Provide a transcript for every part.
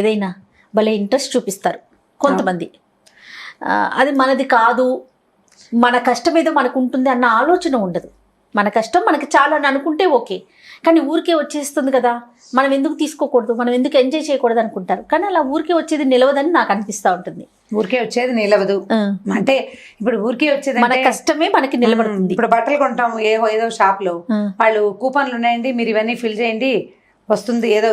ఏదైనా భలే ఇంట్రెస్ట్ చూపిస్తారు కొంతమంది. అది మనది కాదు, మన కష్టం ఏదో మనకు ఉంటుంది అన్న ఆలోచన ఉండదు. మన కష్టం మనకి చాలా అని అనుకుంటే ఓకే, కానీ ఊరికే వచ్చేస్తుంది కదా, మనం ఎందుకు తీసుకోకూడదు, మనం ఎందుకు ఎంజాయ్ చేయకూడదు అనుకుంటారు. కానీ అలా ఊరికే వచ్చేది నిలవదని నాకు అనిపిస్తూ ఉంటుంది. ఊరికే వచ్చేది నిలవదు అంటే ఇప్పుడు ఊరికే వచ్చేది మన కష్టమే మనకి నిలబడుతుంది. ఇప్పుడు బట్టలు కొంటాం ఏదో షాప్ లో, వాళ్ళు కూపన్లు ఉన్నాయండి, మీరు ఇవన్నీ ఫిల్ చేయండి వస్తుంది, ఏదో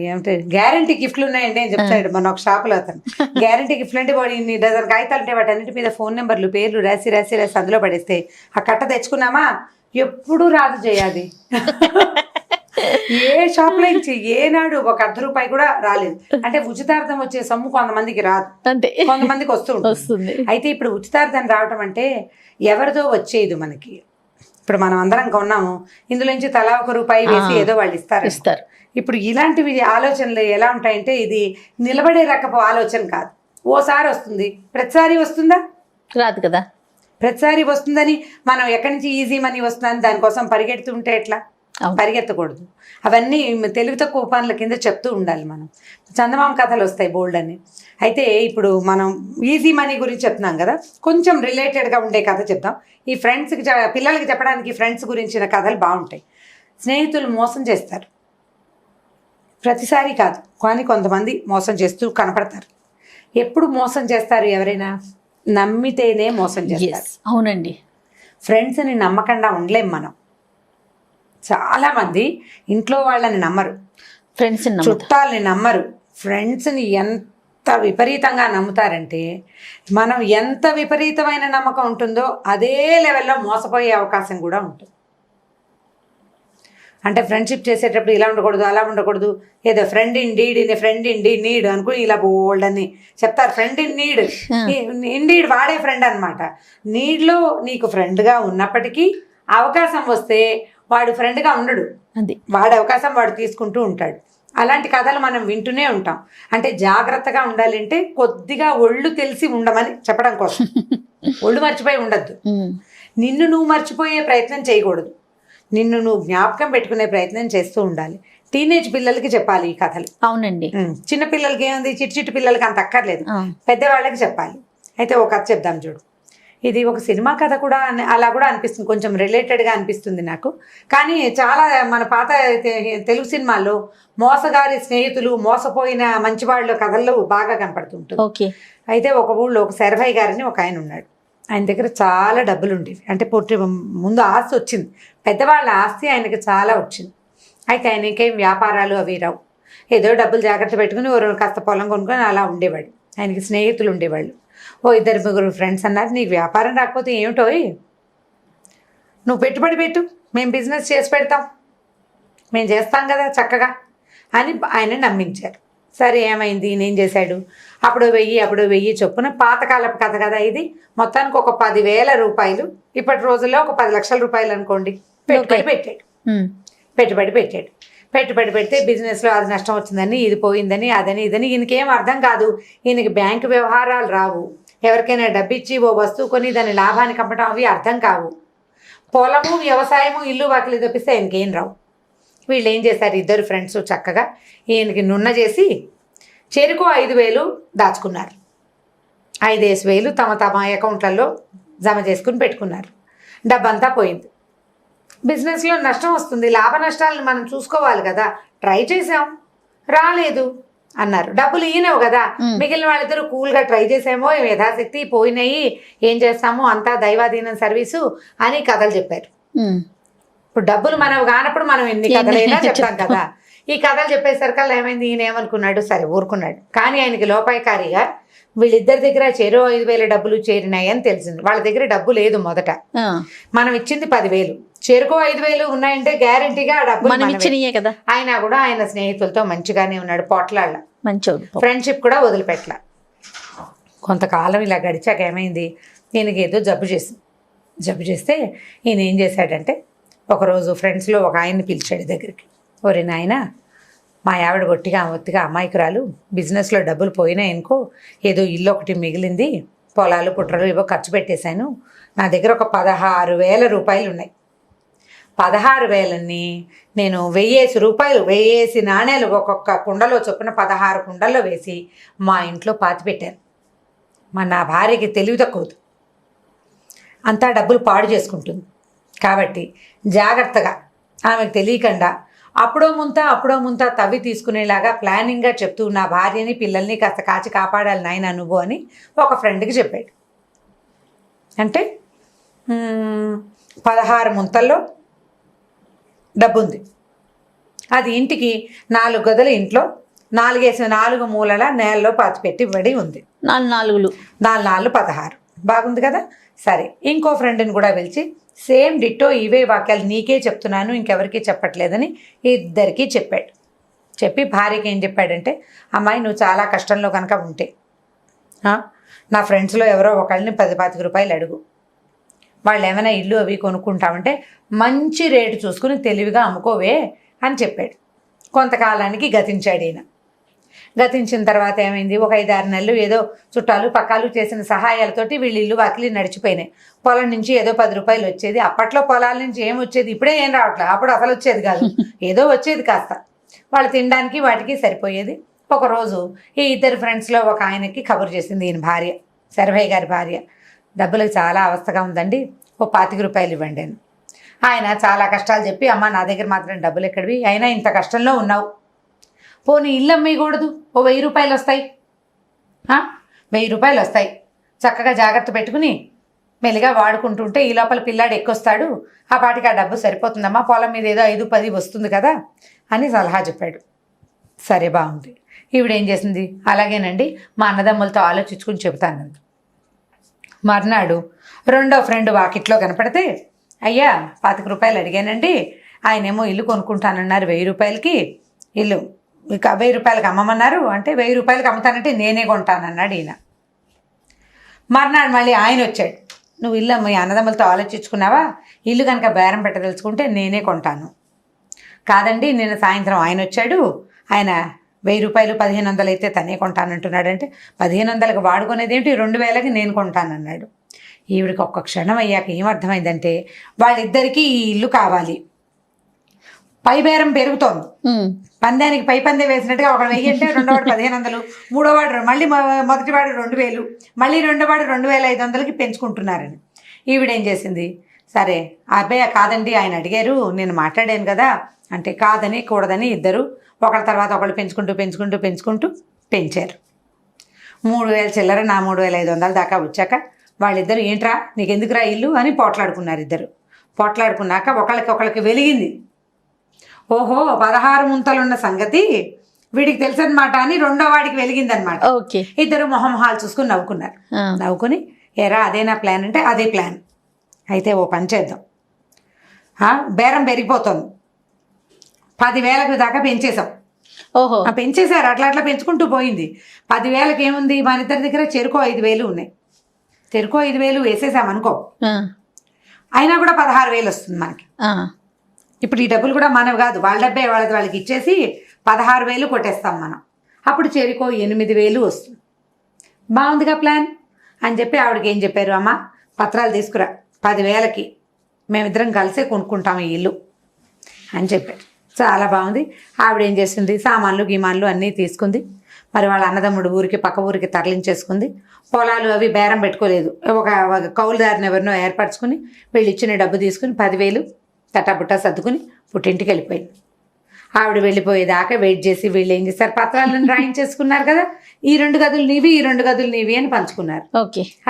ఏమంటే గ్యారంటీ గిఫ్ట్లు ఉన్నాయండి అని చెప్తాడు మన ఒక షాప్ లో అతను. గ్యారంటీ గిఫ్ట్లు అంటే వాడు ఇన్ని డజన్ కాగితాలు అంటే వాటి అన్నిటి మీద ఫోన్ నెంబర్లు పేర్లు రాసి రాసి రాసి అందులో పడేస్తే ఆ కట్ట తెచ్చుకున్నామా ఎప్పుడు రాదు చేయాలి. ఏ షాప్ లో ఇచ్చి ఏనాడు ఒక ₹1 కూడా రాలేదు. అంటే ఉచితార్థం వచ్చే సొమ్ము కొంతమందికి రాదు, కొంతమందికి వస్తుంది. అయితే ఇప్పుడు ఉచితార్థం రావటం అంటే ఎవరిదో వచ్చేది మనకి. ఇప్పుడు మనం అందరం కొన్నాము, ఇందులోంచి తలా ₹1 వేసి ఏదో వాళ్ళు ఇస్తారు. ఇప్పుడు ఇలాంటివి ఆలోచనలు ఎలా ఉంటాయంటే ఇది నిలబడే రకపు ఆలోచన కాదు. ఓసారి వస్తుంది, ప్రతిసారి వస్తుందా? రాదు కదా. ప్రతిసారి వస్తుందని మనం ఎక్కడి నుంచి ఈజీ మనీ వస్తుందని దానికోసం పరిగెడుతుంటే ఎట్లా? పరిగెత్తకూడదు. అవన్నీ తెలివి తక్కువ పనుల కింద చెప్తూ ఉండాలి. మనం చందమామ కథలు వస్తాయి బోల్డ్ అని. అయితే ఇప్పుడు మనం ఈజీ మనీ గురించి చెప్తున్నాం కదా, కొంచెం రిలేటెడ్గా ఉండే కథ చెప్తాం. ఈ ఫ్రెండ్స్కి పిల్లలకి చెప్పడానికి ఫ్రెండ్స్ గురించిన కథలు బాగుంటాయి. స్నేహితులు మోసం చేస్తారు, ప్రతిసారి కాదు కానీ కొంతమంది మోసం చేస్తూ కనపడతారు. ఎప్పుడు మోసం చేస్తారు? ఎవరైనా నమ్మితేనే మోసం చేస్తారు. అవునండి. ఫ్రెండ్స్ని నమ్మకుండా ఉండలేం మనం. చాలామంది ఇంట్లో వాళ్ళని నమ్మరు, చుట్టాలని నమ్మరు, ఫ్రెండ్స్ని ఎంత విపరీతంగా నమ్ముతారంటే మనం ఎంత విపరీతమైన నమ్మకం ఉంటుందో అదే లెవెల్లో మోసపోయే అవకాశం కూడా ఉంటుంది. అంటే ఫ్రెండ్షిప్ చేసేటప్పుడు ఇలా ఉండకూడదు, అలా ఉండకూడదు, ఏదో ఫ్రెండ్ ఇన్ నీడ్ అనుకుని ఇలా బోల్డ్ అని చెప్తారు. ఫ్రెండ్ ఇన్ నీడ్, ఇండీడ్ వాడే ఫ్రెండ్ అనమాట. నీడ్లో నీకు ఫ్రెండ్గా ఉన్నప్పటికీ అవకాశం వస్తే వాడు ఫ్రెండ్గా ఉండడు, వాడి అవకాశం వాడు తీసుకుంటూ ఉంటాడు. అలాంటి కథలు మనం వింటూనే ఉంటాం. అంటే జాగ్రత్తగా ఉండాలి అంటే కొద్దిగా ఒళ్ళు తెలిసి ఉండమని చెప్పడం కోసం. ఒళ్ళు మర్చిపోయి ఉండద్దు, నిన్ను నువ్వు మర్చిపోయే ప్రయత్నం చేయకూడదు, నిన్ను నువ్వు జ్ఞాపకం పెట్టుకునే ప్రయత్నం చేస్తూ ఉండాలి. టీనేజ్ పిల్లలకి చెప్పాలి ఈ కథలు. అవునండి. చిన్న పిల్లలకి ఏముంది, చిట్టి పిల్లలకి అంత అక్కర్లేదు, పెద్దవాళ్ళకి చెప్పాలి. అయితే ఒక కథ చెప్దాం చూడు. ఇది ఒక సినిమా కథ కూడా అలా కూడా అనిపిస్తుంది, కొంచెం రిలేటెడ్గా అనిపిస్తుంది నాకు. కానీ చాలా మన పాత తెలుగు సినిమాల్లో మోసగారి స్నేహితులు, మోసపోయిన మంచివాళ్ళ కథల్లో బాగా కనపడుతుంటుంది. అయితే ఒక ఊళ్ళో ఒక శరభయ్య గారని ఒక ఆయన ఉన్నాడు. ఆయన దగ్గర చాలా డబ్బులు ఉండేవి. అంటే ముందు ఆస్తి వచ్చింది, పెద్దవాళ్ళ ఆస్తి ఆయనకి చాలా వచ్చింది. అయితే ఆయనకేం వ్యాపారాలు అవి రావు, ఏదో డబ్బులు జాగ్రత్త పెట్టుకుని కాస్త పొలం కొనుక్కొని అలా ఉండేవాడు. ఆయనకి స్నేహితులు ఉండేవాళ్ళు. 2-3 ఫ్రెండ్స్ అన్నారు, నీకు వ్యాపారం రాకపోతే ఏమిటో, నువ్వు పెట్టుబడి పెట్టు, మేము బిజినెస్ చేసి పెడతాం, మేము చేస్తాం కదా చక్కగా అని ఆయన నమ్మించారు. సరే ఏమైంది, నేనేం చేశాడు, అప్పుడు 1000 చొప్పున పాతకాలపు కథ కదా ఇది, మొత్తానికి ఒక ₹10,000, ఇప్పటి రోజుల్లో ఒక ₹10 లక్షలు అనుకోండి, పెట్టుబడి పెట్టాడు. పెట్టుబడి పెడితే బిజినెస్లో అది నష్టం వచ్చిందని, ఇది పోయిందని, అదని ఇదని. ఈయనకేం అర్థం కాదు, ఈయనకి బ్యాంకు వ్యవహారాలు రావు, ఎవరికైనా డబ్బిచ్చి ఓ వస్తువు కొని దాని లాభానికి అమ్మటం అవి అర్థం కావు, పొలము వ్యవసాయము ఇల్లు వాకిలి తప్పిస్తే ఆయనకేం రావు. వీళ్ళు ఏం చేశారు, 2 ఫ్రెండ్స్ చక్కగా ఈయనకి నున్న చేసి చెరుకు 5,000 దాచుకున్నారు. 5,000 తమ అకౌంట్లలో జమ చేసుకుని పెట్టుకున్నారు. డబ్బంతా పోయింది. బిజినెస్లో నష్టం వస్తుంది, లాభ నష్టాలను మనం చూసుకోవాలి కదా, ట్రై చేసాం రాలేదు అన్నారు. డబ్బులు ఈయనవు కదా, మిగిలిన వాళ్ళిద్దరూ కూల్గా ట్రై చేసామో యథాశక్తి పోయినాయి, ఏం చేస్తామో అంతా దైవాధీనం సర్వీసు అని కథలు చెప్పారు. ఇప్పుడు డబ్బులు మనవి కానప్పుడు మనం ఎన్ని కథలైనా చెప్తాం కదా. ఈ కథలు చెప్పేసరికల్లా ఏమైంది, ఈయన ఏమనుకున్నాడు, సరే ఊరుకున్నాడు. కానీ ఆయనకి లోపాయకారిగా వీళ్ళిద్దరి దగ్గర చెరో 5,000 డబ్బులు చేరినాయని తెలిసింది. వాళ్ళ దగ్గర డబ్బు లేదు మొదట, మనం ఇచ్చింది 10,000, చెరుకో 5,000 ఉన్నాయంటే గ్యారంటీగా ఆ డబ్బులు కదా. ఆయన కూడా ఆయన స్నేహితులతో మంచిగానే ఉన్నాడు, పోట్లాళ్ళ ఫ్రెండ్షిప్ కూడా వదిలిపెట్టల. కొంతకాలం ఇలా గడిచాక ఏమైంది, ఈయనకి ఏదో జబ్బు చేస్తే ఈయన ఏం చేశాడంటే ఒకరోజు ఫ్రెండ్స్లో ఒక ఆయన్ని పిలిచాడు దగ్గరికి. ఒరే నాయన, మా ఆవిడ ఒత్తిగా అమాయకురాలు, బిజినెస్లో డబ్బులు పోయినాయి అనుకో, ఏదో ఇల్లు ఒకటి మిగిలింది, పొలాలు పుట్రలు ఏవో ఖర్చు పెట్టేశాను, నా దగ్గర ఒక ₹16,000 ఉన్నాయి, 16,000ని నేను 1000 రూపాయలు 1000 నాణేలు ఒక్కొక్క కుండలో చొప్పున 16 కుండల్లో వేసి మా ఇంట్లో పాతిపెట్టాను. నా భార్యకి తెలివి తక్కువదు, అంతా డబ్బులు పాడు చేసుకుంటుంది. కాబట్టి జాగ్రత్తగా ఆమెకు తెలియకుండా అప్పుడో ముంత తవ్వి తీసుకునేలాగా ప్లానింగ్గా చెప్తూ నా భార్యని పిల్లల్ని కాస్త కాచి కాపాడాలి నాయన నువ్వు అని ఒక ఫ్రెండ్కి చెప్పాడు. అంటే 16 ముంతల్లో డబ్బు ఉంది. అది ఇంటికి 4 గదుల ఇంట్లో 4 మూలల నేలలో పాతిపెట్టి పడి ఉంది. 4 16 బాగుంది కదా. సరే, ఇంకో ఫ్రెండ్ని కూడా పిలిచి సేమ్ డిట్టో ఇవే వాక్యాలు నీకే చెప్తున్నాను, ఇంకెవరికి చెప్పట్లేదని ఇద్దరికీ చెప్పాడు. చెప్పి భార్యకి ఏం చెప్పాడంటే, అమ్మాయి నువ్వు చాలా కష్టంలో కనుక ఉంటే నా ఫ్రెండ్స్లో ఎవరో ఒకళ్ళని 10-25 రూపాయలు అడుగు, వాళ్ళు ఏమైనా ఇల్లు అవి కొనుక్కుంటామంటే మంచి రేటు చూసుకుని తెలివిగా అమ్ముకోవే అని చెప్పాడు. కొంతకాలానికి గతించాడు ఈయన. గతించిన తర్వాత ఏమైంది, ఒక 5-6 నెలలు ఏదో చుట్టాలు పక్కాలు చేసిన సహాయాలతోటి వీళ్ళు ఇల్లు వాకిలి నడిచిపోయినాయి. పొలం నుంచి ఏదో 10 రూపాయలు వచ్చేది. అప్పట్లో పొలాల నుంచి ఏం వచ్చేది, ఇప్పుడే ఏం రావట్లేదు. అప్పుడు అసలు వచ్చేది కాదు, ఏదో వచ్చేది కాస్త. వాళ్ళు తినడానికి వాటికి సరిపోయేది. ఒకరోజు ఈ ఇద్దరు ఫ్రెండ్స్లో ఒక ఆయనకి కబురు చేసింది ఈయన భార్య, శరభయ్య గారి భార్య, డబ్బులకు చాలా అవస్థగా ఉందండి, ఓ 25 రూపాయలు ఇవ్వండి అని. ఆయన చాలా కష్టాలు చెప్పి, అమ్మ నా దగ్గర మాత్రం డబ్బులు ఎక్కడివి, అయినా ఇంత కష్టంలో ఉన్నావు, పోనీ ఇల్లు అమ్మేయకూడదు, ఓ 1000 రూపాయలు వస్తాయి, 1000 రూపాయలు వస్తాయి, చక్కగా జాగ్రత్త పెట్టుకుని మెల్లిగా వాడుకుంటుంటే ఈ లోపల పిల్లాడు ఎక్కొస్తాడు, ఆ పాటికి ఆ డబ్బు సరిపోతుందమ్మా, పొలం మీద ఏదో 5-10 వస్తుంది కదా అని సలహా చెప్పాడు. సరే బాగుంది. ఈవిడేం చేసింది, అలాగేనండి మా అన్నదమ్ములతో ఆలోచించుకుని చెబుతానంది. మర్నాడు రెండో ఫ్రెండ్ వాకిట్లో కనపడితే, అయ్యా 25 రూపాయలు అడిగానండి, ఆయనేమో ఇల్లు కొనుక్కుంటానన్నారు 1000 రూపాయలకి, ఇల్లు ఇక 1000 రూపాయలకి అమ్మమన్నారు, అంటే 1000 రూపాయలకి అమ్ముతానంటే నేనే కొంటానన్నాడు ఈయన. మర్నాడు మళ్ళీ ఆయన వచ్చాడు, నువ్వు ఇల్లు మీ అన్నదమ్ములతో ఆలోచించుకున్నావా, ఇల్లు కనుక బేరం పెట్టదలుచుకుంటే నేనే కొంటాను. కాదండి నిన్న సాయంత్రం ఆయన వచ్చాడు, ఆయన 1000 రూపాయలు 1500 అయితే తనే కొంటానంటున్నాడంటే 1500కి వాడుకునేది ఏంటి, 2000కి నేను కొంటానన్నాడు. ఈవిడికి ఒక్క క్షణం అయ్యాక ఏమర్థమైందంటే వాళ్ళిద్దరికీ ఈ ఇల్లు కావాలి. పై బేరం పెరుగుతోంది, పందానికి పై పందే వేసినట్టుగా ఒకడు 1000 అంటే రెండోవాడు 1500, మూడోవాడు మళ్ళీ మొదటివాడు 2000, మళ్ళీ రెండోవాడు 2500కి పెంచుకుంటున్నారని. ఈవిడేం చేసింది, సరే అబ్బాయి కాదండి ఆయన అడిగారు నేను మాట్లాడాను కదా అంటే, కాదని కూడదని ఇద్దరు ఒకళ్ళ తర్వాత ఒకళ్ళు పెంచుకుంటూ పెంచారు. 3000 చిల్లర నా 3500 దాకా వచ్చాక వాళ్ళిద్దరు ఏంట్రా నీకెందుకురా ఇల్లు అని పోట్లాడుకున్నారు. ఇద్దరు పోట్లాడుకున్నాక ఒకళ్ళకి వెలిగింది, ఓహో 16 ముంతలున్న సంగతి వీడికి తెలుసనమాట అని రెండో వాడికి వెలిగిందనమాట. ఇద్దరు మొహంహాలు చూసుకుని నవ్వుకున్నారు. నవ్వుకుని ఎరా అదేనా ప్లాన్ అంటే అదే ప్లాన్, అయితే ఓ పని చేద్దాం, బేరం పెరిగిపోతుంది, 10,000 దాకా పెంచేసాం. ఓహో పెంచేశారు, అట్లా పెంచుకుంటూ పోయింది. 10,000కి ఏముంది, మన ఇద్దరి దగ్గర చెరుకో 5,000 ఉన్నాయి, చెరుకో 5,000 వేసేసామనుకో, అయినా కూడా 16,000 వస్తుంది మనకి. ఇప్పుడు ఈ డబ్బులు కూడా మనవి కాదు, వాళ్ళ డబ్బే వాళ్ళకి ఇచ్చేసి 16,000 కొట్టేస్తాం మనం. అప్పుడు చెరుకో 8,000 వస్తుంది. బాగుందిగా ప్లాన్ అని చెప్పి ఆవిడకి ఏం చెప్పారు, అమ్మ పత్రాలు తీసుకురా 10,000కి మేమిద్దరం కలిసే కొనుక్కుంటాం ఈ ఇల్లు అని చెప్పారు. చాలా బాగుంది. ఆవిడ ఏం చేసింది, సామాన్లు గీమాన్లు అన్నీ తీసుకుంది. మరి వాళ్ళ అన్నదమ్ముడు పక్క ఊరికి తరలించేసుకుంది. పొలాలు అవి బేరం పెట్టుకోలేదు, ఒక కౌలుదారిని ఎవరినో ఏర్పరచుకుని వీళ్ళు ఇచ్చిన డబ్బు తీసుకుని 10,000 తటాబుట్టా సర్దుకుని పుట్టింటికి వెళ్ళిపోయింది. ఆవిడ వెళ్ళిపోయేదాకా వెయిట్ చేసి వీళ్ళు ఏం చేస్తారు, పత్రాలను రాయించేసుకున్నారు కదా, ఈ 2 గదులు నీవి ఈ 2 గదులు నీవి అని పంచుకున్నారు.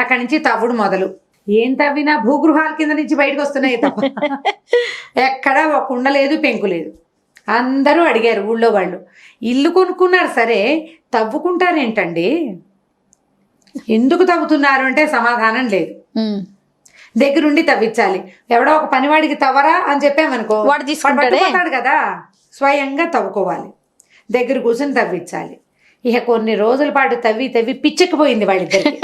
అక్కడి నుంచి తవ్వుడు మొదలు. ఏం తవ్వినా భూగృహాల కింద నుంచి బయటకు వస్తున్నాయి తప్ప ఎక్కడ ఒక కుండ లేదు, పెంకు లేదు. అందరూ అడిగారు ఊళ్ళో వాళ్ళు, ఇల్లు కొనుక్కున్నారు సరే తవ్వుకుంటారేంటండి, ఎందుకు తవ్వుతున్నారు అంటే సమాధానం లేదు. దగ్గరుండి తవ్వించాలి, ఎవడో ఒక పనివాడికి తవ్వరా అని చెప్పామనుకో వాడు పట్టుకుంటాడు కదా, స్వయంగా తవ్వుకోవాలి, దగ్గర కూర్చొని తవ్వించాలి. ఇక కొన్ని రోజుల పాటు తవ్వి పిచ్చెక్కిపోయింది వాళ్ళిద్దరికి.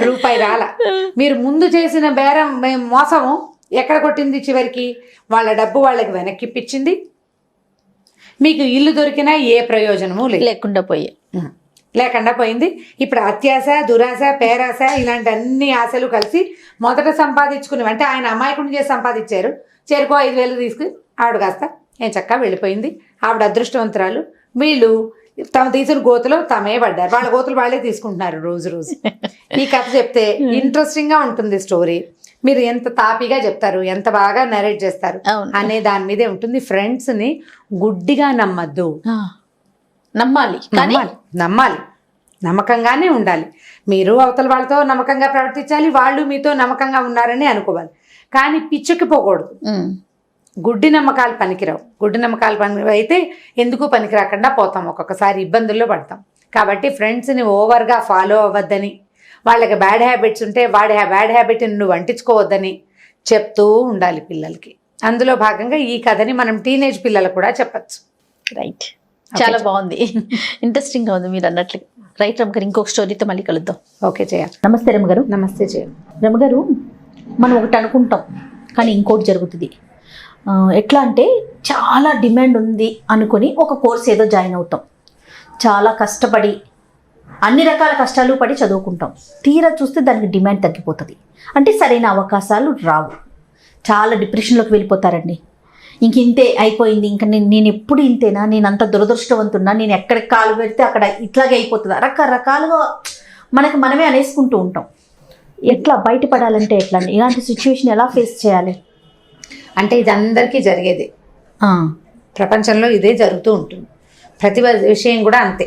రూపాయి రాల. మీరు ముందు చేసిన బేరం మోసము ఎక్కడ కొట్టింది, చివరికి వాళ్ళ డబ్బు వాళ్ళకి వెనక్కి ఇప్పించింది, మీకు ఇల్లు దొరికినా ఏ ప్రయోజనము లేకుండా పోయింది. ఇప్పుడు అత్యాశ, దురాశ, పేరాశ ఇలాంటి అన్ని ఆశలు కలిసి మొదట సంపాదించుకునేవి, అంటే ఆయన అమాయకుడిని చేసి సంపాదించారు, చెరుకు 5,000 తీసుకుని ఆవిడ కాస్త ఏం చక్కగా వెళ్ళిపోయింది. ఆవిడ అదృష్టవంతురాలు. వీళ్ళు తమ తీసిన గోతులో తమే పడ్డారు. వాళ్ళ గోతులు వాళ్ళే తీసుకుంటున్నారు రోజు. ఈ కథ చెప్తే ఇంట్రెస్టింగ్ గా ఉంటుంది స్టోరీ. మీరు ఎంత తాపీగా చెప్తారు, ఎంత బాగా నరేట్ చేస్తారు అనే దాని మీదే ఉంటుంది. ఫ్రెండ్స్ ని గుడ్డిగా నమ్మద్దు, నమ్మాలి, నమ్మకంగానే ఉండాలి. మీరు అవతల వాళ్ళతో నమ్మకంగా ప్రవర్తించాలి, వాళ్ళు మీతో నమ్మకంగా ఉన్నారని అనుకోవాలి. కానీ పిచ్చెక్కిపోకూడదు. గుడ్డి నమ్మకాలు పనికిరావు. గుడ్డి నమ్మకాలు అయితే ఎందుకు పనికిరాకుండా పోతాం, ఒక్కొక్కసారి ఇబ్బందుల్లో పడతాం. కాబట్టి ఫ్రెండ్స్ని ఓవర్గా ఫాలో అవ్వద్దని, వాళ్ళకి బ్యాడ్ హ్యాబిట్స్ ఉంటే వాడి బ్యాడ్ హ్యాబిట్ని నువ్వు అంటించుకోవద్దని చెప్తూ ఉండాలి పిల్లలకి. అందులో భాగంగా ఈ కథని మనం టీనేజ్ పిల్లలకు కూడా చెప్పచ్చు. రైట్, చాలా బాగుంది, ఇంట్రెస్టింగ్గా ఉంది మీరు అన్నట్లు. రైట్ రమగారు, ఇంకొక స్టోరీతో మళ్ళీ కలుద్దాం. ఓకే జయ. నమస్తే రమగారు. నమస్తే జయ. రమగారు, మనం ఒకటి అనుకుంటాం కానీ ఇంకోటి జరుగుతుంది. ఎట్లా అంటే చాలా డిమాండ్ ఉంది అనుకొని ఒక కోర్స్ ఏదో జాయిన్ అవుతాం, చాలా కష్టపడి అన్ని రకాల కష్టాలు పడి చదువుకుంటాం. తీరా చూస్తే దానికి డిమాండ్ తగ్గిపోతుంది, అంటే సరైన అవకాశాలు రావు. చాలా డిప్రెషన్లోకి వెళ్ళిపోతారండి. ఇంక ఇంతే అయిపోయింది, ఇంకా నేను ఎప్పుడు ఇంతేనా, నేను అంత దురదృష్టవంతున్నా, నేను ఎక్కడికి కాలు పెడితే అక్కడ ఇట్లాగే అయిపోతుంది, రకరకాలుగా మనమే అనేసుకుంటూ ఉంటాం. ఎట్లా బయటపడాలంటే ఎట్లా, ఇలాంటి సిచ్యువేషన్ ఎలా ఫేస్ చేయాలి? అంటే ఇది అందరికీ జరిగేది, ప్రపంచంలో ఇదే జరుగుతూ ఉంటుంది. ప్రతి విషయం కూడా అంతే.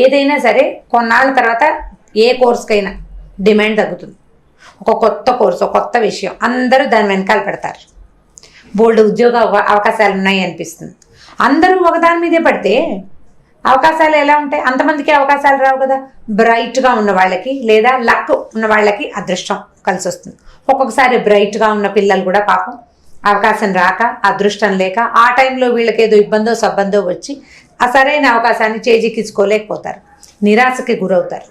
ఏదైనా సరే కొన్నాళ్ళ తర్వాత ఏ కోర్సుకైనా డిమాండ్ తగ్గుతుంది. ఒక కొత్త కోర్సు, ఒక కొత్త విషయం, అందరూ దాని వెనకాల పెడతారు. బోల్డ్ ఉద్యోగ అవకాశాలు ఉన్నాయి అనిపిస్తుంది. అందరూ ఒకదాని మీదే పడితే అవకాశాలు ఎలా ఉంటాయి? అంతమందికి అవకాశాలు రావు కదా. బ్రైట్గా ఉన్న వాళ్ళకి లేదా లక్ ఉన్న వాళ్ళకి అదృష్టం కలిసి వస్తుంది. ఒక్కొక్కసారి బ్రైట్గా ఉన్న పిల్లలు కూడా పాపం అవకాశం రాక, అదృష్టం లేక, ఆ టైంలో వీళ్ళకి ఏదో ఇబ్బందో సబ్బందో వచ్చి ఆ సరైన అవకాశాన్ని చేజిక్కించుకోలేకపోతారు, నిరాశకి గురవుతారు.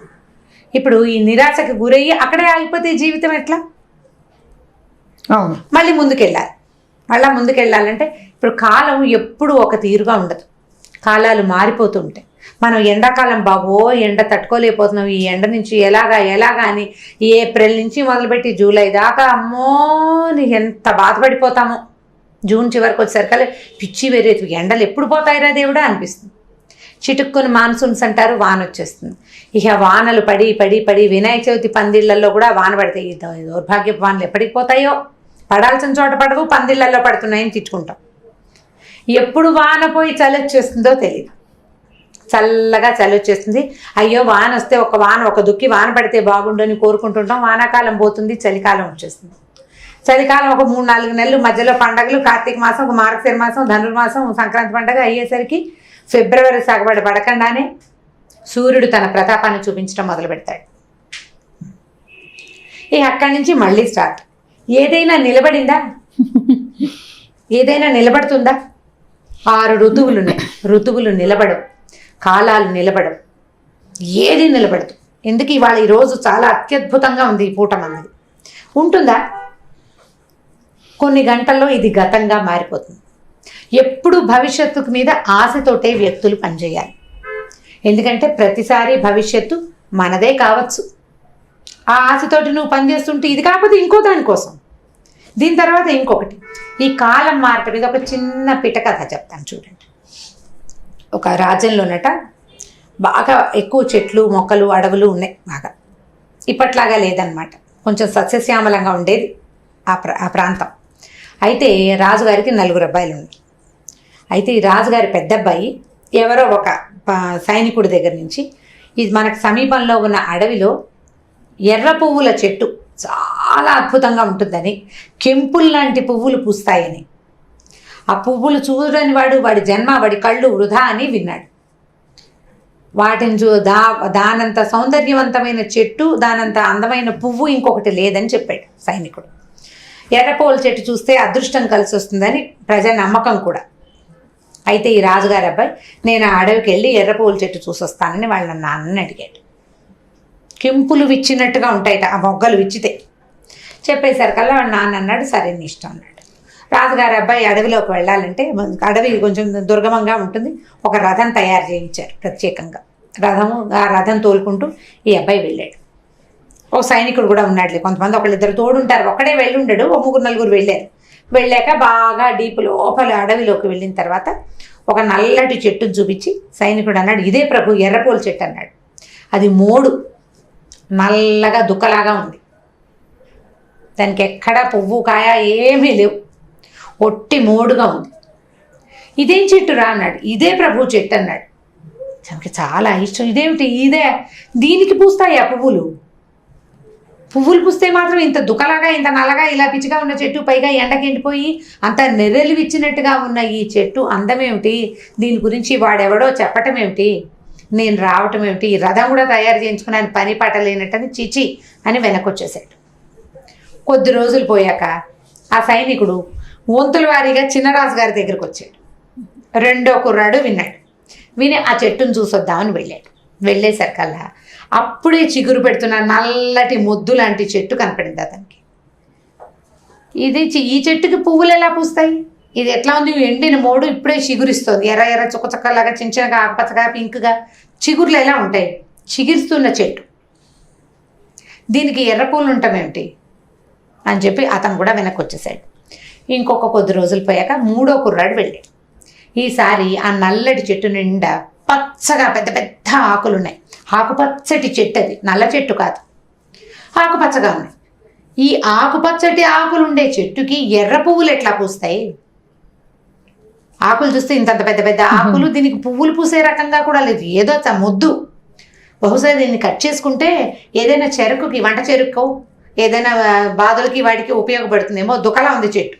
ఇప్పుడు ఈ నిరాశకి గురయ్యి అక్కడే ఆగిపోతే జీవితం ఎట్లా? మళ్ళీ ముందుకెళ్ళాలి. మళ్ళీ ముందుకెళ్ళాలంటే ఇప్పుడు కాలం ఎప్పుడు ఒక తీరుగా ఉండదు, కాలాలు మారిపోతూ ఉంటాయి. మనం ఎండాకాలం బాబో ఎండ తట్టుకోలేకపోతున్నాం, ఈ ఎండ నుంచి ఎలాగా అని ఏప్రిల్ నుంచి మొదలుపెట్టి జూలై దాకా అమ్మో ఎంత బాధపడిపోతామో. జూన్ చివరికి వచ్చేసరికి పిచ్చి వేరేది, ఎండలు ఎప్పుడు పోతాయిరా దేవుడా అనిపిస్తుంది. చిటుక్కుని మాన్సూన్స్ అంటారు, వాన వచ్చేస్తుంది. ఇక వానలు పడి పడి పడి వినాయక చవితి పందిళ్ళల్లో కూడా వాన పడతాయి. దౌర్భాగ్యపు వానలు ఎప్పటికి పోతాయో, పడాల్సిన చోట పడవు, పందిళ్ళల్లో పడుతున్నాయని తిట్టుకుంటాం. ఎప్పుడు వాన పోయి చలి వచ్చేస్తుందో తెలియదు. చల్లగా చలి వచ్చేస్తుంది, అయ్యో వాన వస్తే ఒక దుక్కి వాన పడితే బాగుండని కోరుకుంటుంటాం. వానాకాలం పోతుంది, చలికాలం వచ్చేస్తుంది. చలికాలం ఒక 3-4 నెలలు, మధ్యలో పండగలు, కార్తీక మాసం, ఒక మార్గశిర మాసం, ధనుర్మాసం, సంక్రాంతి పండగ అయ్యేసరికి ఫిబ్రవరి సగబడి పడకుండానే సూర్యుడు తన ప్రతాపాన్ని చూపించడం మొదలు పెడతాడు. అక్కడి నుంచి మళ్ళీ స్టార్ట్. ఏదైనా నిలబడిందా? ఏదైనా నిలబడుతుందా? 6 ఋతువులు ఉన్నాయి. ఋతువులు నిలబడవు, కాలాలు నిలబడవు, ఏది నిలబడదు. ఎందుకు ఇవాళ ఈరోజు చాలా అత్యద్భుతంగా ఉంది, ఈ పూట మంది ఉంటుందా? కొన్ని గంటల్లో ఇది గతంగా మారిపోతుంది. ఎప్పుడు భవిష్యత్తు మీద ఆశతోటే వ్యక్తులు పనిచేయాలి. ఎందుకంటే ప్రతిసారి భవిష్యత్తు మనదే కావచ్చు. ఆ ఆశతోటి నువ్వు పనిచేస్తుంటే ఇది కాకపోతే ఇంకో దానికోసం, దీని తర్వాత ఇంకొకటి. ఈ కాలం మార్పు మీద ఒక చిన్న పిటకథ చెప్తాను చూడండి. ఒక రాజ్యంలోనట బాగా ఎక్కువ చెట్లు, మొక్కలు, అడవులు ఉన్నాయి. బాగా ఇప్పట్లాగా లేదనమాట, కొంచెం సస్యశ్యామలంగా ఉండేది ఆ ప్రాంతం. అయితే రాజుగారికి 4 అబ్బాయిలు ఉన్నారు. అయితే ఈ రాజుగారి పెద్ద అబ్బాయి ఎవరో ఒక సైనికుడి దగ్గర నుంచి ఇది మనకు సమీపంలో ఉన్న అడవిలో ఎర్ర పువ్వుల చెట్టు చాలా అద్భుతంగా ఉంటుందని, కెంపుల్ లాంటి పువ్వులు పూస్తాయని, ఆ పువ్వులు చూడని వాడి జన్మ, వాడి కళ్ళు వృధా అని విన్నాడు. వాటిని దానంత సౌందర్యవంతమైన చెట్టు, దానంత అందమైన పువ్వు ఇంకొకటి లేదని చెప్పాడు సైనికుడు. ఎర్రపువ్వుల చెట్టు చూస్తే అదృష్టం కలిసి వస్తుందని ప్రజా నమ్మకం కూడా. అయితే ఈ రాజుగారి అబ్బాయి నేను ఆ అడవికి వెళ్ళి ఎర్రపువ్వుల చెట్టు చూసొస్తానని వాళ్ళ నాన్నని అడిగాడు. కెంపులు విచ్చినట్టుగా ఉంటాయట ఆ మొగ్గలు విచ్చితే. చెప్పేసరికల్లా వాళ్ళ నాన్న అన్నాడు సరే నీ ఇష్టం అన్నాడు. రాజుగారి అబ్బాయి అడవిలోకి వెళ్ళాలంటే, అడవి కొంచెం దుర్గమంగా ఉంటుంది, ఒక రథం తయారు చేయించారు ప్రత్యేకంగా. ఆ రథం తోలుకుంటూ ఈ అబ్బాయి వెళ్ళాడు. ఓ సైనికుడు కూడా ఉన్నాడులే, కొంతమంది ఒకళ్ళిద్దరు తోడుంటారు, ఒక్కడే వెళ్ళి ఉండడు, ఓ 3-4 వెళ్ళారు. వెళ్ళాక బాగా డీప్ లోపల అడవిలోకి వెళ్ళిన తర్వాత ఒక నల్లటి చెట్టును చూపించి సైనికుడు అన్నాడు, ఇదే ప్రభు ఎర్రపూల చెట్టు అన్నాడు. అది మోడు నల్లగా దుక్కలాగా ఉంది, దానికి ఎక్కడా పువ్వు కాయ ఏమీ లేవు, ఒట్టి మోడుగా ఉంది. ఇదేం చెట్టు రా అన్నాడు. ఇదే ప్రభు చెట్టు అన్నాడు. తనకి చాలా ఇష్టం. ఇదేమిటి, ఇదే దీనికి పూస్తాయి ఆ పువ్వులు? పువ్వులు పూస్తే మాత్రం ఇంత దుకలాగా ఇంత నల్లగా ఇలా పిచ్చిగా ఉన్న చెట్టు, పైగా ఎండకి ఎండిపోయి అంత నెర్రెలు విచ్చినట్టుగా ఉన్న ఈ చెట్టు అందమేమిటి, దీని గురించి వాడెవడో చెప్పటం ఏమిటి, నేను రావటం ఏమిటి, ఈ రథం కూడా తయారు చేయించుకున్నాను, పని పట్టలేనట్టని చిచి అని వెనకొచ్చేసాడు. కొద్ది రోజులు పోయాక ఆ సైనికుడు వంతుల వారీగా చిన్నరాజు గారి దగ్గరకు వచ్చాడు. రెండో కుర్రాడు విన్నాడు. విని ఆ చెట్టును చూసొద్దామని వెళ్ళాడు. వెళ్ళేసరికల్లా అప్పుడే చిగురు పెడుతున్న నల్లటి మొద్దు లాంటి చెట్టు కనపడింది అతనికి. ఈ చెట్టుకి పువ్వులు ఎలా పూస్తాయి, ఇది ఎట్లా ఉంది, ఎండిన మోడు ఇప్పుడే చిగురిస్తుంది, ఎర్ర ఎర్ర చుక్కలాగా చిన్న చిన్నగా ఆకుపచ్చగా పింక్గా చిగురులు ఎలా ఉంటాయి, చిగురుస్తున్న చెట్టు, దీనికి ఎర్ర పూలు ఉంటామేమిటి అని చెప్పి అతను కూడా వెనక్కి వచ్చేసాడు. ఇంకొక కొద్ది రోజులు పోయాక మూడో కుర్రాడు వెళ్ళాడు. ఈసారి ఆ నల్లటి చెట్టు నిండా పచ్చగా పెద్ద పెద్ద ఆకులు ఉన్నాయి. ఆకుపచ్చటి చెట్టు, అది నల్ల చెట్టు కాదు, ఆకుపచ్చగా ఉన్నాయి. ఈ ఆకుపచ్చటి ఆకులు ఉండే చెట్టుకి ఎర్ర పువ్వులు ఎట్లా పూస్తాయి? ఆకులు చూస్తే ఇంతంత పెద్ద పెద్ద ఆకులు, దీనికి పువ్వులు పూసే రకంగా కూడా లేదు, ఏదో మొద్దు. బహుశా దీన్ని కట్ చేసుకుంటే ఏదైనా చెరుకుకి, వంట చెరుకు ఏదైనా బాధలకి వాటికి ఉపయోగపడుతుందేమో. దుకలా ఉంది చెట్టు.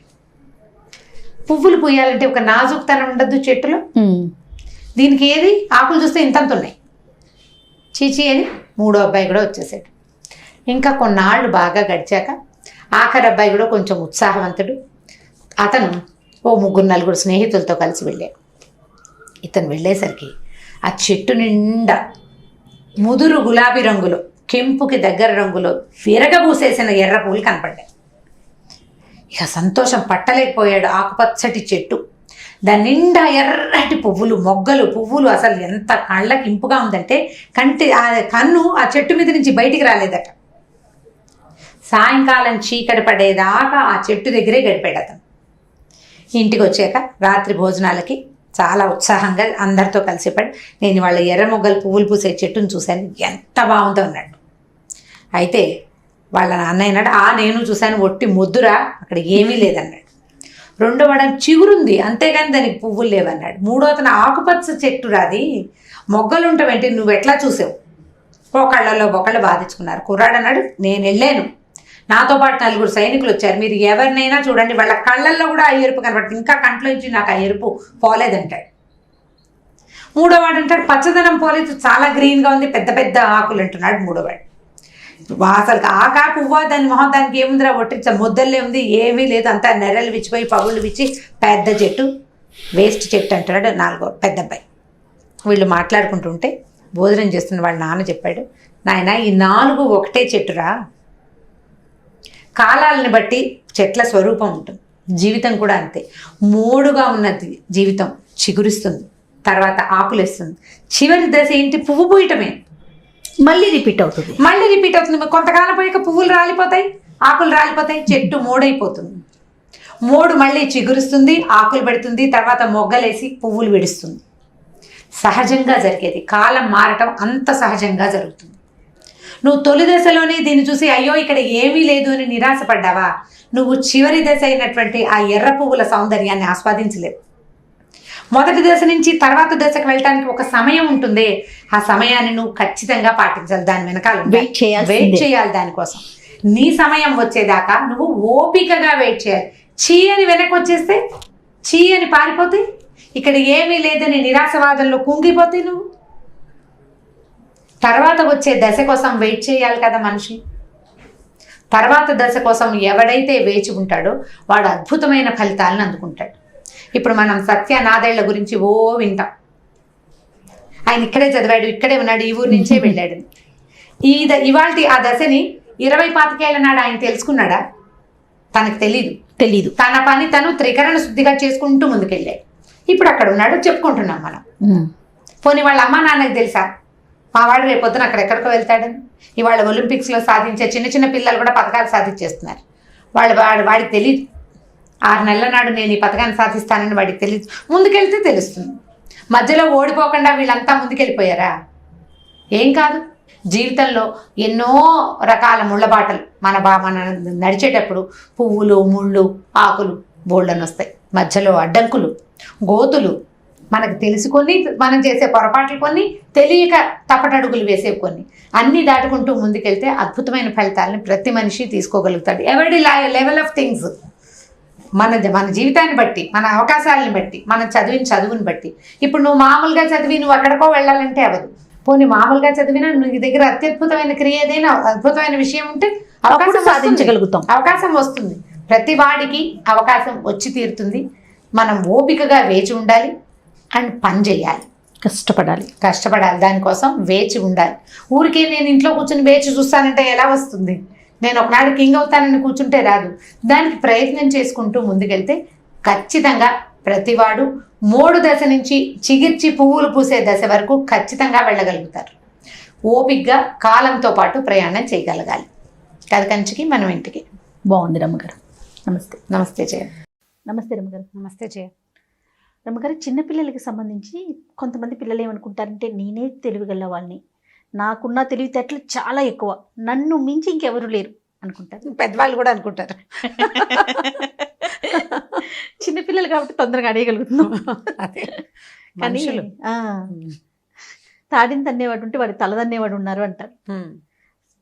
పువ్వులు పూయాలంటే ఒక నాజుకుతనం ఉండద్దు చెట్టులో. దీనికి ఏది, ఆకులు చూస్తే ఇంతంత ఉన్నాయి, చీచి అని మూడో అబ్బాయి కూడా వచ్చేసాడు. ఇంకా కొన్నాళ్ళు బాగా గడిచాక ఆఖరి అబ్బాయి కూడా కొంచెం ఉత్సాహవంతుడు. అతను ఓ 3-4 స్నేహితులతో కలిసి వెళ్ళాడు. ఇతను వెళ్ళేసరికి ఆ చెట్టు నిండా ముదురు గులాబీ రంగులో, కెంపుకి దగ్గర రంగులో విరగబూసేసిన ఎర్ర పువ్వులు కనపడ్డాయి. ఇక సంతోషం పట్టలేకపోయాడు. ఆకుపచ్చటి చెట్టు, దాని నిండా ఎర్రటి పువ్వులు, మొగ్గలు, పువ్వులు, అసలు ఎంత కళ్ళకి ఇంపుగా ఉందంటే కన్ను ఆ చెట్టు మీద నుంచి బయటికి రాలేదట. సాయంకాలం చీకటి పడేదాకా ఆ చెట్టు దగ్గరే గడిపాడు అతను. ఇంటికి వచ్చాక రాత్రి భోజనాలకి చాలా ఉత్సాహంగా అందరితో కలిసిపడి, నేను వాళ్ళ ఎర్ర మొగ్గలు పువ్వులు పూసే చెట్టును చూశాను, ఎంత బాగుందో అన్నాడు. అయితే వాళ్ళ నాన్న అన్నాడు, నేను చూశాను, ఒట్టి మొద్దురా, అక్కడ ఏమీ లేదన్నాడు. రెండో వాడు చిగురుంది అంతేగాని దానికి పువ్వులు లేవన్నాడు. మూడో అతను ఆకుపచ్చ చెట్టు రాది, మొగ్గలు ఉంటావేంటి, నువ్వు ఎట్లా చూసావు? ఒకళ్ళలో ఒకళ్ళు బాధించుకున్నారు. కుర్రాడు అన్నాడు, నేను వెళ్ళాను, నాతో పాటు 4 సైనికులు వచ్చారు, మీరు ఎవరినైనా చూడండి, వాళ్ళ కళ్ళల్లో కూడా ఆ ఎరుపు కనబడుతుంది, ఇంకా కంట్లో నుంచి నాకు ఆ ఎరుపు పోలేదంటాడు. మూడో వాడు అంటాడు, పచ్చదనం పోలేదు, చాలా గ్రీన్గా ఉంది, పెద్ద పెద్ద ఆకులు అంటున్నాడు మూడోవాడు. అసలు ఆకా పువ్వా, దాని మొహం దానికి ఏముందిరా, ఒట్టించ ముద్దల్లే ఉంది, ఏమీ లేదు, అంతా నెర్రలు విచ్చిపోయి పగుళ్ళు విచ్చి పెద్ద చెట్టు, వేస్ట్ చెట్టు అంటున్నాడు 4వ పెద్ద అబ్బాయి. వీళ్ళు మాట్లాడుకుంటుంటే భోజనం చేస్తున్న వాళ్ళ నాన్న చెప్పాడు, నాయన ఈ 4 ఒకటే చెట్టురా, కాలాలని బట్టి చెట్ల స్వరూపం ఉంటుంది, జీవితం కూడా అంతే. మోడుగా ఉన్నది జీవితం చిగురిస్తుంది, తర్వాత ఆకులేస్తుంది, చివరి దశ ఏంటి, పువ్వు పూయటమే, మళ్ళీ రిపీట్ అవుతుంది. కొంతకాలం పోయాక పువ్వులు రాలిపోతాయి, ఆకులు రాలిపోతాయి, చెట్టు మోడైపోతుంది. మోడు మళ్ళీ చిగురుస్తుంది, ఆకులు పెడుతుంది, తర్వాత మొగ్గలేసి పువ్వులు విడుస్తుంది. సహజంగా జరిగేది, కాలం మారటం అంత సహజంగా జరుగుతుంది. నువ్వు తొలి దశలోనే దీన్ని చూసి అయ్యో ఇక్కడ ఏమీ లేదు అని నిరాశపడ్డావా, నువ్వు చివరి దశ అయినటువంటి ఆ ఎర్ర పువ్వుల సౌందర్యాన్ని ఆస్వాదించలేవు. మొదటి దశ నుంచి తర్వాత దశకు వెళ్ళటానికి ఒక సమయం ఉంటుంది, ఆ సమయాన్ని నువ్వు ఖచ్చితంగా పాటించాలి, దాని వెనకాల వెయిట్ చేయాలి. దానికోసం నీ సమయం వచ్చేదాకా నువ్వు ఓపికగా వెయిట్ చేయాలి. చీ అని వెనక్కి వచ్చేస్తే, చీ అని పారిపోతే, ఇక్కడ ఏమీ లేదని నిరాశవాదంలో కుంగిపోతే నువ్వు తర్వాత వచ్చే దశ కోసం వెయిట్ చేయాలి కదా మనిషి. తర్వాత దశ కోసం ఎవడైతే వేచి ఉంటాడో వాడు అద్భుతమైన ఫలితాలను అందుకుంటాడు. ఇప్పుడు మనం సత్యనాదేళ్ల గురించి వింటాం. ఆయన ఇక్కడే చదివాడు, ఇక్కడే ఉన్నాడు, ఈ ఊరి నుంచే వెళ్ళాడు. ఇవాళ ఆ దశని 20-25 ఏళ్ల నాడు ఆయన తెలుసుకున్నాడా? తనకు తెలీదు. తన పని తను త్రికరణ శుద్ధిగా చేసుకుంటూ ముందుకెళ్ళాడు. ఇప్పుడు అక్కడ ఉన్నాడు, చెప్పుకుంటున్నాం మనం. పోనీ వాళ్ళ అమ్మా నాన్నకి తెలుసా మా వాడు రేపొద్దున అక్కడెక్కడికో వెళ్తాడని? ఇవాళ ఒలింపిక్స్లో సాధించే చిన్న చిన్న పిల్లలు కూడా పథకాలు సాధించేస్తున్నారు. వాడికి తెలియదు. 6 నెలల నాడు నేను ఈ పథకాన్ని సాధిస్తానని వాడికి తెలియదు. ముందుకెళ్తే తెలుస్తుంది. మధ్యలో ఓడిపోకుండా వీళ్ళంతా ముందుకెళ్ళిపోయారా? ఏం కాదు. జీవితంలో ఎన్నో రకాల ముళ్ళబాటలు మన నడిచేటప్పుడు పువ్వులు, ముళ్ళు, ఆకులు బోల్డని వస్తాయి. మధ్యలో అడ్డంకులు, గోతులు, మనకు తెలుసుకొని మనం చేసే పొరపాట్లు కొన్ని, తెలియక తప్పటడుగులు వేసే కొన్ని, అన్నీ దాటుకుంటూ ముందుకెళ్తే అద్భుతమైన ఫలితాలను ప్రతి మనిషి తీసుకోగలుగుతాడు. ఎవరి లెవెల్ ఆఫ్ థింగ్స్, మన జీవితాన్ని బట్టి, మన అవకాశాలను బట్టి, మనం చదువుని బట్టి. ఇప్పుడు నువ్వు మామూలుగా చదివి నువ్వు ఎక్కడికో వెళ్ళాలంటే అవ్వదు. పోనీ మామూలుగా చదివినా నీ దగ్గర అత్యద్భుతమైన క్రియ ఏదైనా అద్భుతమైన విషయం ఉంటే అవకాశం సాధించగలుగుతాం. అవకాశం వస్తుంది. ప్రతి వాడికి అవకాశం వచ్చి తీరుతుంది. మనం ఓపికగా వేచి ఉండాలి అండ్ పని చేయాలి, కష్టపడాలి. దానికోసం వేచి ఉండాలి. ఊరికే నేను ఇంట్లో కూర్చొని వేచి చూస్తానంటే ఎలా వస్తుంది? నేను ఒకనాడు కింగ్ అవుతానని కూర్చుంటే రాదు. దానికి ప్రయత్నం చేసుకుంటూ ముందుకెళ్తే ఖచ్చితంగా ప్రతివాడు 3 దశ నుంచి చిగిర్చి పువ్వులు పూసే దశ వరకు ఖచ్చితంగా వెళ్ళగలుగుతారు. ఓపిగ్గా కాలంతో పాటు ప్రయాణం చేయగలగాలి. కథ కంచికి మనం ఇంటికి. బాగుంది రమ్మగారు. నమస్తే. నమస్తే జయ. నమస్తే రమ్మగారు. నమస్తే జయ. రమ్మగారు, చిన్నపిల్లలకి సంబంధించి కొంతమంది పిల్లలు ఏమనుకుంటారంటే నేనే తెలివిగల వాళ్ళని, నాకున్న తెలివితేటలు చాలా ఎక్కువ, నన్ను మించి ఇంకెవరు లేరు అనుకుంటారు. పెద్దవాళ్ళు కూడా అనుకుంటారు. చిన్నపిల్లలు కాబట్టి తొందరగా అడగలుగుతున్నాం. కానీ తాడిని తన్నేవాడు ఉంటే వాడి తలదన్నేవాడు ఉన్నారు అంటారు.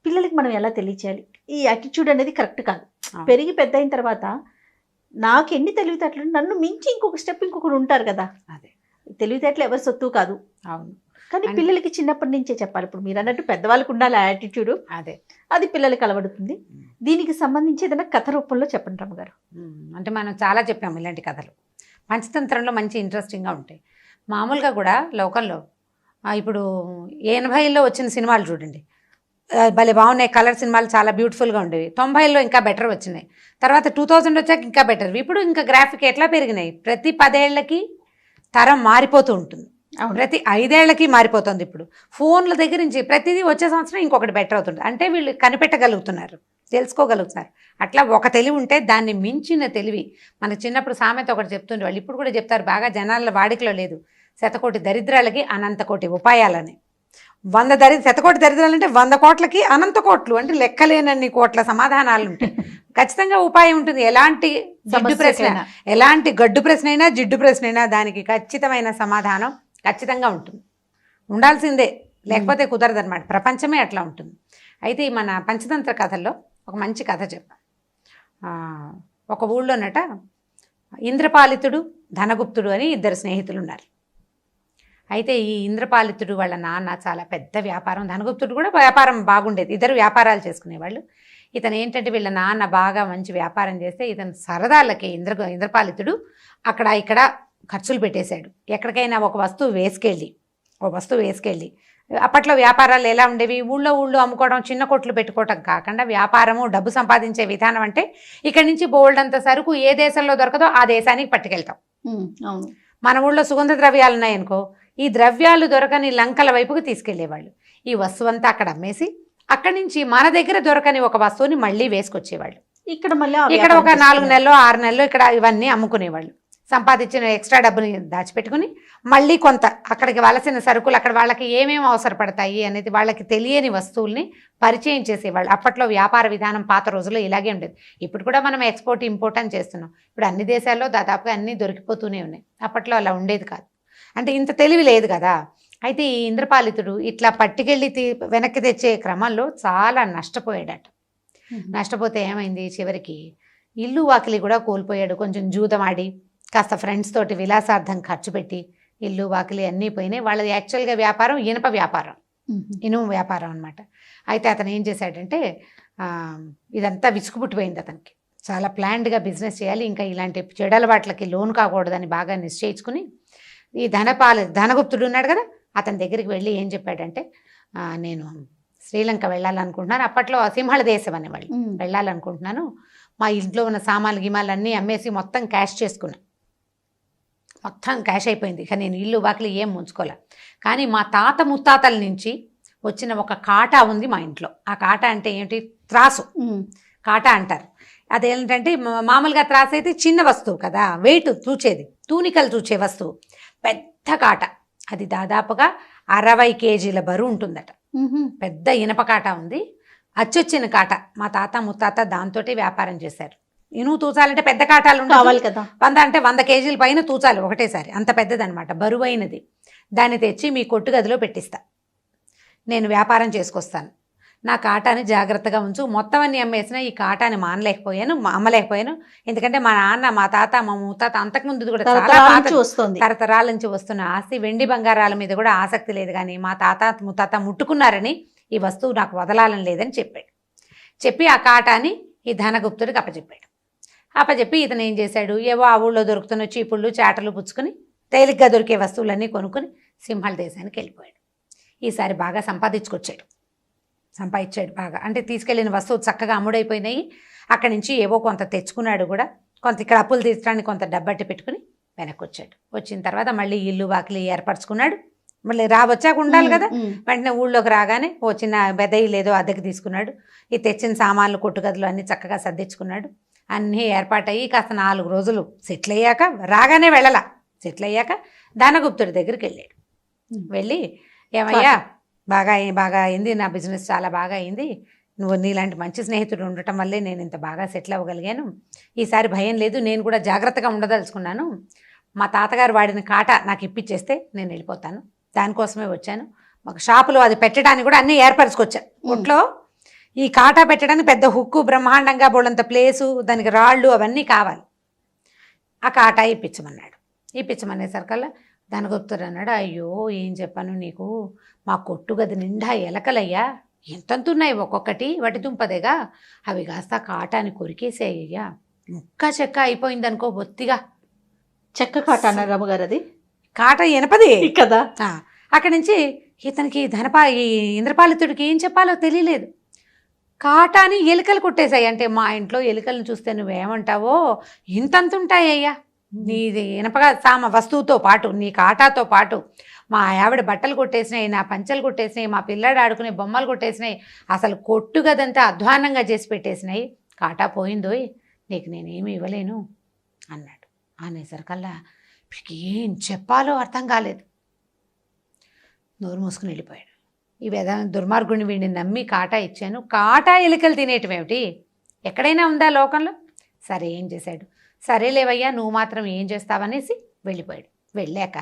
పిల్లలకి మనం ఎలా తెలియచేయాలి? ఈ యాటిట్యూడ్ అనేది కరెక్ట్ కాదు. పెరిగి పెద్ద అయిన తర్వాత నాకు ఎన్ని తెలివితేటలు, నన్ను మించి ఇంకొక స్టెప్ ఇంకొకరు ఉంటారు కదా. అదే తెలివితేటలు ఎవరి సొత్తు కాదు. అవును. కానీ పిల్లలకి చిన్నప్పటి నుంచే చెప్పాలి. ఇప్పుడు మీరు అన్నట్టు పెద్దవాళ్ళకు ఉండాలి ఆ యాటిట్యూడ్, అది పిల్లలకి అలవడుతుంది. దీనికి సంబంధించి ఏదైనా కథ రూపంలో చెప్పండి రమ్మగారు. అంటే మనం చాలా చెప్పాము ఇలాంటి కథలు. పంచతంత్రంలో మంచి ఇంట్రెస్టింగ్గా ఉంటాయి. మామూలుగా కూడా లోకల్లో ఇప్పుడు 80లో వచ్చిన సినిమాలు చూడండి, భలే బాగున్నాయి. కలర్ సినిమాలు చాలా బ్యూటిఫుల్గా ఉండేవి. 90లో ఇంకా బెటర్ వచ్చినాయి. తర్వాత 2000 వచ్చాక ఇంకా బెటర్. ఇప్పుడు ఇంకా గ్రాఫిక్ ఎట్లా పెరిగినాయి? ప్రతి 10 ఏళ్లకి తరం మారిపోతూ ఉంటుంది. ప్రతి 5 ఏళ్లకి మారిపోతుంది. ఇప్పుడు ఫోన్ల దగ్గర నుంచి ప్రతిదీ వచ్చే సంవత్సరం ఇంకొకటి బెటర్ అవుతుంది. అంటే వీళ్ళు కనిపెట్టగలుగుతున్నారు, తెలుసుకోగలుగుతున్నారు. అట్లా ఒక తెలివి ఉంటే దాన్ని మించిన తెలివి. మనకు చిన్నప్పుడు సామెత ఒకటి చెప్తుండే వాళ్ళు, ఇప్పుడు కూడా చెప్తారు, బాగా జనాల వాడికలో లేదు. 100 దరిద్రాలకి అనంత కోటి ఉపాయాలని. 100 కోటి దరిద్రాలంటే 100 కోట్లకి అనంత కోట్లు, అంటే లెక్కలేనన్ని కోట్ల సమాధానాలు ఉంటాయి. ఖచ్చితంగా ఉపాయం ఉంటుంది. ఎలాంటి జిడ్డు ప్రశ్న, ఎలాంటి గడ్డు ప్రశ్న అయినా, జిడ్డు ప్రశ్న అయినా దానికి ఖచ్చితమైన సమాధానం ఖచ్చితంగా ఉంటుంది. ఉండాల్సిందే, లేకపోతే కుదరదన్నమాట. ప్రపంచమే అట్లా ఉంటుంది. అయితే మన పంచతంత్ర కథల్లో ఒక మంచి కథ చెప్పాం. ఒక ఊళ్ళోనట ఇంద్రపాలితుడు, ధనగుప్తుడు అని 2 స్నేహితులు ఉన్నారు. అయితే ఈ ఇంద్రపాలితుడు వాళ్ళ నాన్న చాలా పెద్ద వ్యాపారం, ధనగుప్తుడు కూడా వ్యాపారం బాగుండేది. 2 వ్యాపారాలు చేసుకునేవాళ్ళు. ఇతను ఏంటంటే వీళ్ళ నాన్న బాగా మంచి వ్యాపారం చేస్తే ఇతను సరదాలకి ఇంద్రపాలితుడు అక్కడ ఇక్కడ ఖర్చులు పెట్టేశాడు. ఎక్కడికైనా ఒక వస్తువు వేసుకెళ్ళి అప్పట్లో వ్యాపారాలు ఎలా ఉండేవి? ఊళ్ళో అమ్ముకోవడం, చిన్న కొట్లు పెట్టుకోవటం కాకుండా వ్యాపారము, డబ్బు సంపాదించే విధానం అంటే ఇక్కడి నుంచి బోల్డ్ అంత సరుకు ఏ దేశంలో దొరకదో ఆ దేశానికి పట్టుకెళ్తాం. అవును. మన ఊళ్ళో సుగంధ ద్రవ్యాలు ఉన్నాయనుకో, ఈ ద్రవ్యాలు దొరకని లంకల వైపుకి తీసుకెళ్లేవాళ్ళు. ఈ వస్తువు అంతా అక్కడ అమ్మేసి అక్కడి నుంచి మన దగ్గర దొరకని ఒక వస్తువుని మళ్ళీ వేసుకొచ్చేవాళ్ళు. ఇక్కడ ఒక 4 నెలలో 6 నెలలో ఇక్కడ ఇవన్నీ అమ్ముకునేవాళ్ళు. సంపాదించిన ఎక్స్ట్రా డబ్బుని దాచిపెట్టుకుని మళ్ళీ కొంత అక్కడికి వలసిన సరుకులు, అక్కడ వాళ్ళకి ఏమేమి అవసరపడతాయి అనేది వాళ్ళకి తెలియని వస్తువుల్ని పరిచయం చేసేవాళ్ళు. అప్పట్లో వ్యాపార విధానం పాత రోజుల్లో ఇలాగే ఉండేది. ఇప్పుడు కూడా మనం ఎక్స్పోర్ట్ ఇంపోర్ట్ అని చేస్తున్నాం. ఇప్పుడు అన్ని దేశాల్లో దాదాపుగా అన్నీ దొరికిపోతూనే ఉన్నాయి. అప్పట్లో అలా ఉండేది కాదు. అంటే ఇంత తెలివి లేదు కదా. అయితే ఈ ఇంద్రపాలితుడు ఇట్లా పట్టుకెళ్ళి వెనక్కి తెచ్చే క్రమంలో చాలా నష్టపోయాడట. నష్టపోతే ఏమైంది, చివరికి ఇల్లు వాకిలి కూడా కోల్పోయాడు. కొంచెం జూదమాడి కాస్త ఫ్రెండ్స్ తోటి విలాసార్థం ఖర్చు పెట్టి ఇల్లు వాకిలి అన్నీ పోయినాయి. వాళ్ళది యాక్చువల్గా వ్యాపారం ఇనుము వ్యాపారం అనమాట. అయితే అతను ఏం చేశాడంటే ఇదంతా విసుగుపుట్టిపోయింది అతనికి. చాలా ప్లాన్డ్గా బిజినెస్ చేయాలి, ఇంకా ఇలాంటి చెడు అలవాట్లకి లోను కాకూడదని బాగా నిశ్చయించుకుని ఈ ధనగుప్తుడు ఉన్నాడు కదా, అతని దగ్గరికి వెళ్ళి ఏం చెప్పాడంటే, నేను శ్రీలంక వెళ్ళాలనుకుంటున్నాను. అప్పట్లో సింహళ దేశం అనేవాళ్ళు. వెళ్ళాలనుకుంటున్నాను. మా ఇంట్లో ఉన్న సామాన్లు గిమాలు అన్నీ అమ్మేసి మొత్తం క్యాష్ చేసుకున్నా. మొత్తం క్యాష్ అయిపోయింది. ఇక నేను ఇల్లు వాకిలి ఏం ముంచుకోలే. కానీ మా తాత ముత్తాతల నుంచి వచ్చిన ఒక కాటా ఉంది మా ఇంట్లో. ఆ కాటా అంటే ఏంటి? త్రాసు కాటా అంటారు. అదేంటంటే మామూలుగా త్రాసు అయితే చిన్న వస్తువు కదా, వెయిట్ తూచేది, తూనికలు తూచే వస్తువు. పెద్ద కాట, అది దాదాపుగా 60 కేజీల బరువు ఉంటుందట. పెద్ద ఇనప కాట ఉంది, అచ్చొచ్చిన కాట. మా తాత ముత్తాత దాంతోటి వ్యాపారం చేశారు. ఇనుము తూచాలంటే పెద్ద కాటాలు కావాలి కదా, 100 అంటే 100 కేజీల పైన తూచాలి ఒకటేసారి, అంత పెద్దదనమాట, బరువైనది. దాన్ని తెచ్చి మీ కొట్టు గదిలో పెట్టిస్తా, నేను వ్యాపారం చేసుకొస్తాను, నా కాటాని జాగ్రత్తగా ఉంచు. మొత్తం అన్ని అమ్మేసిన ఈ కాటాని అమ్మలేకపోయాను. ఎందుకంటే మా నాన్న, మా తాత, మా ముత్తాత అంతకుముందు కూడా చాలా తరతరాల నుంచి వస్తున్న ఆస్తి, వెండి బంగారాల మీద కూడా ఆసక్తి లేదు, కానీ మా తాత ముత్తాత ముట్టుకున్నారని ఈ వస్తువు నాకు వదలాలని లేదని చెప్పాడు. చెప్పి ఆ కాటాని ఈ ధనగుప్తుడికి అప్పచెప్పి ఇతను ఏం చేశాడు, ఏవో ఆ ఊళ్ళో దొరుకుతున్న చీపుళ్ళు చాటలు పుచ్చుకొని తేలిగ్గా దొరికే వస్తువులన్నీ కొనుక్కొని సింహళ దేశానికి వెళ్ళిపోయాడు. ఈసారి బాగా సంపాదించాడు బాగా. అంటే తీసుకెళ్లిన వస్తువు చక్కగా అమ్ముడైపోయినాయి. అక్కడి నుంచి ఏవో కొంత తెచ్చుకున్నాడు కూడా, కొంత ఇక్కడ అప్పులు తీర్చడానికి కొంత డబ్బట్టి పెట్టుకుని వెనక్కి వచ్చాడు. వచ్చిన తర్వాత మళ్ళీ ఇల్లు వాకిలి ఏర్పరచుకున్నాడు. మళ్ళీ వచ్చాక ఉండాలి కదా, వెంటనే ఊళ్ళోకి రాగానే ఓ చిన్న బెద ఇల్లు ఏదో అద్దెకి తీసుకున్నాడు. ఈ తెచ్చిన సామాన్లు కొట్టుగదులు అన్నీ చక్కగా సర్దించుకున్నాడు. అన్నీ ఏర్పాటయ్యి కాస్త 4 రోజులు సెటిల్ అయ్యాక, రాగానే సెటిల్ అయ్యాక ధనగుప్తుడి దగ్గరికి వెళ్ళాడు. వెళ్ళి, ఏమయ్యా బాగా అయింది, నా బిజినెస్ చాలా బాగా అయింది, నువ్వు నీలాంటి మంచి స్నేహితుడు ఉండటం వల్లే నేను ఇంత బాగా సెటిల్ అవ్వగలిగాను. ఈసారి భయం లేదు, నేను కూడా జాగ్రత్తగా ఉండదలుచుకున్నాను. మా తాతగారు వాడిన కాట నాకు ఇప్పించేస్తే నేను వెళ్ళిపోతాను, దానికోసమే వచ్చాను. ఒక షాపులో అది పెట్టడానికి కూడా అన్నీ ఏర్పరచుకొచ్చాను. ఒంట్లో ఈ కాటా పెట్టడానికి పెద్ద హుక్కు, బ్రహ్మాండంగా బోళ్ళంత ప్లేసు, దానికి రాళ్ళు అవన్నీ కావాలి. ఆ కాటా ఇప్పించమనేసరికల్లా ధనగుప్తుడు అన్నాడు, అయ్యో ఏం చెప్పాను నీకు, మా కొట్టు గది నిండా ఎలకలయ్యా, ఎంతంతున్నాయి ఒక్కొక్కటి, వాటి దుంపదేగా, అవి కాస్త కాటాని కొరికేసేయ్యా, ముక్క చెక్క అయిపోయిందనుకో బొత్తిగా. చెక్క కాట అన్నారు రమ్మగారు, అది కాట ఎనపది కదా. అక్కడి నుంచి ఇతనికి ఈ ఇంద్రపాలితుడికి ఏం చెప్పాలో తెలియలేదు. కాటాని ఎలుకలు కొట్టేశాయి. అంటే మా ఇంట్లో ఎలుకలను చూస్తే నువ్వేమంటావో ఇంతంతుంటాయ్యా, నీది ఇనపగా వస్తువుతో పాటు, నీ కాటాతో పాటు మా ఆవిడ బట్టలు కొట్టేసినాయి, నా పంచలు కొట్టేసినాయి, మా పిల్లాడు ఆడుకునే బొమ్మలు కొట్టేసినాయి, అసలు కొట్టుగదంతా అధ్వానంగా చేసి పెట్టేసినాయి, కాటా పోయిందోయ్, నీకు నేనేమి ఇవ్వలేను అన్నాడు. అనేసరికల్లా ఏం చెప్పాలో అర్థం కాలేదు, నోరు మూసుకుని వెళ్ళిపోయాడు. ఈ దుర్మార్గుడిని వీడిని నమ్మి కాటా ఇచ్చాను, కాటా ఎలుకలు తినేయటమేమిటి, ఎక్కడైనా ఉందా లోకంలో? సరే ఏం చేశాడు, సరేలేవయ్యా నువ్వు మాత్రం ఏం చేస్తావనేసి వెళ్ళిపోయాడు. వెళ్ళాక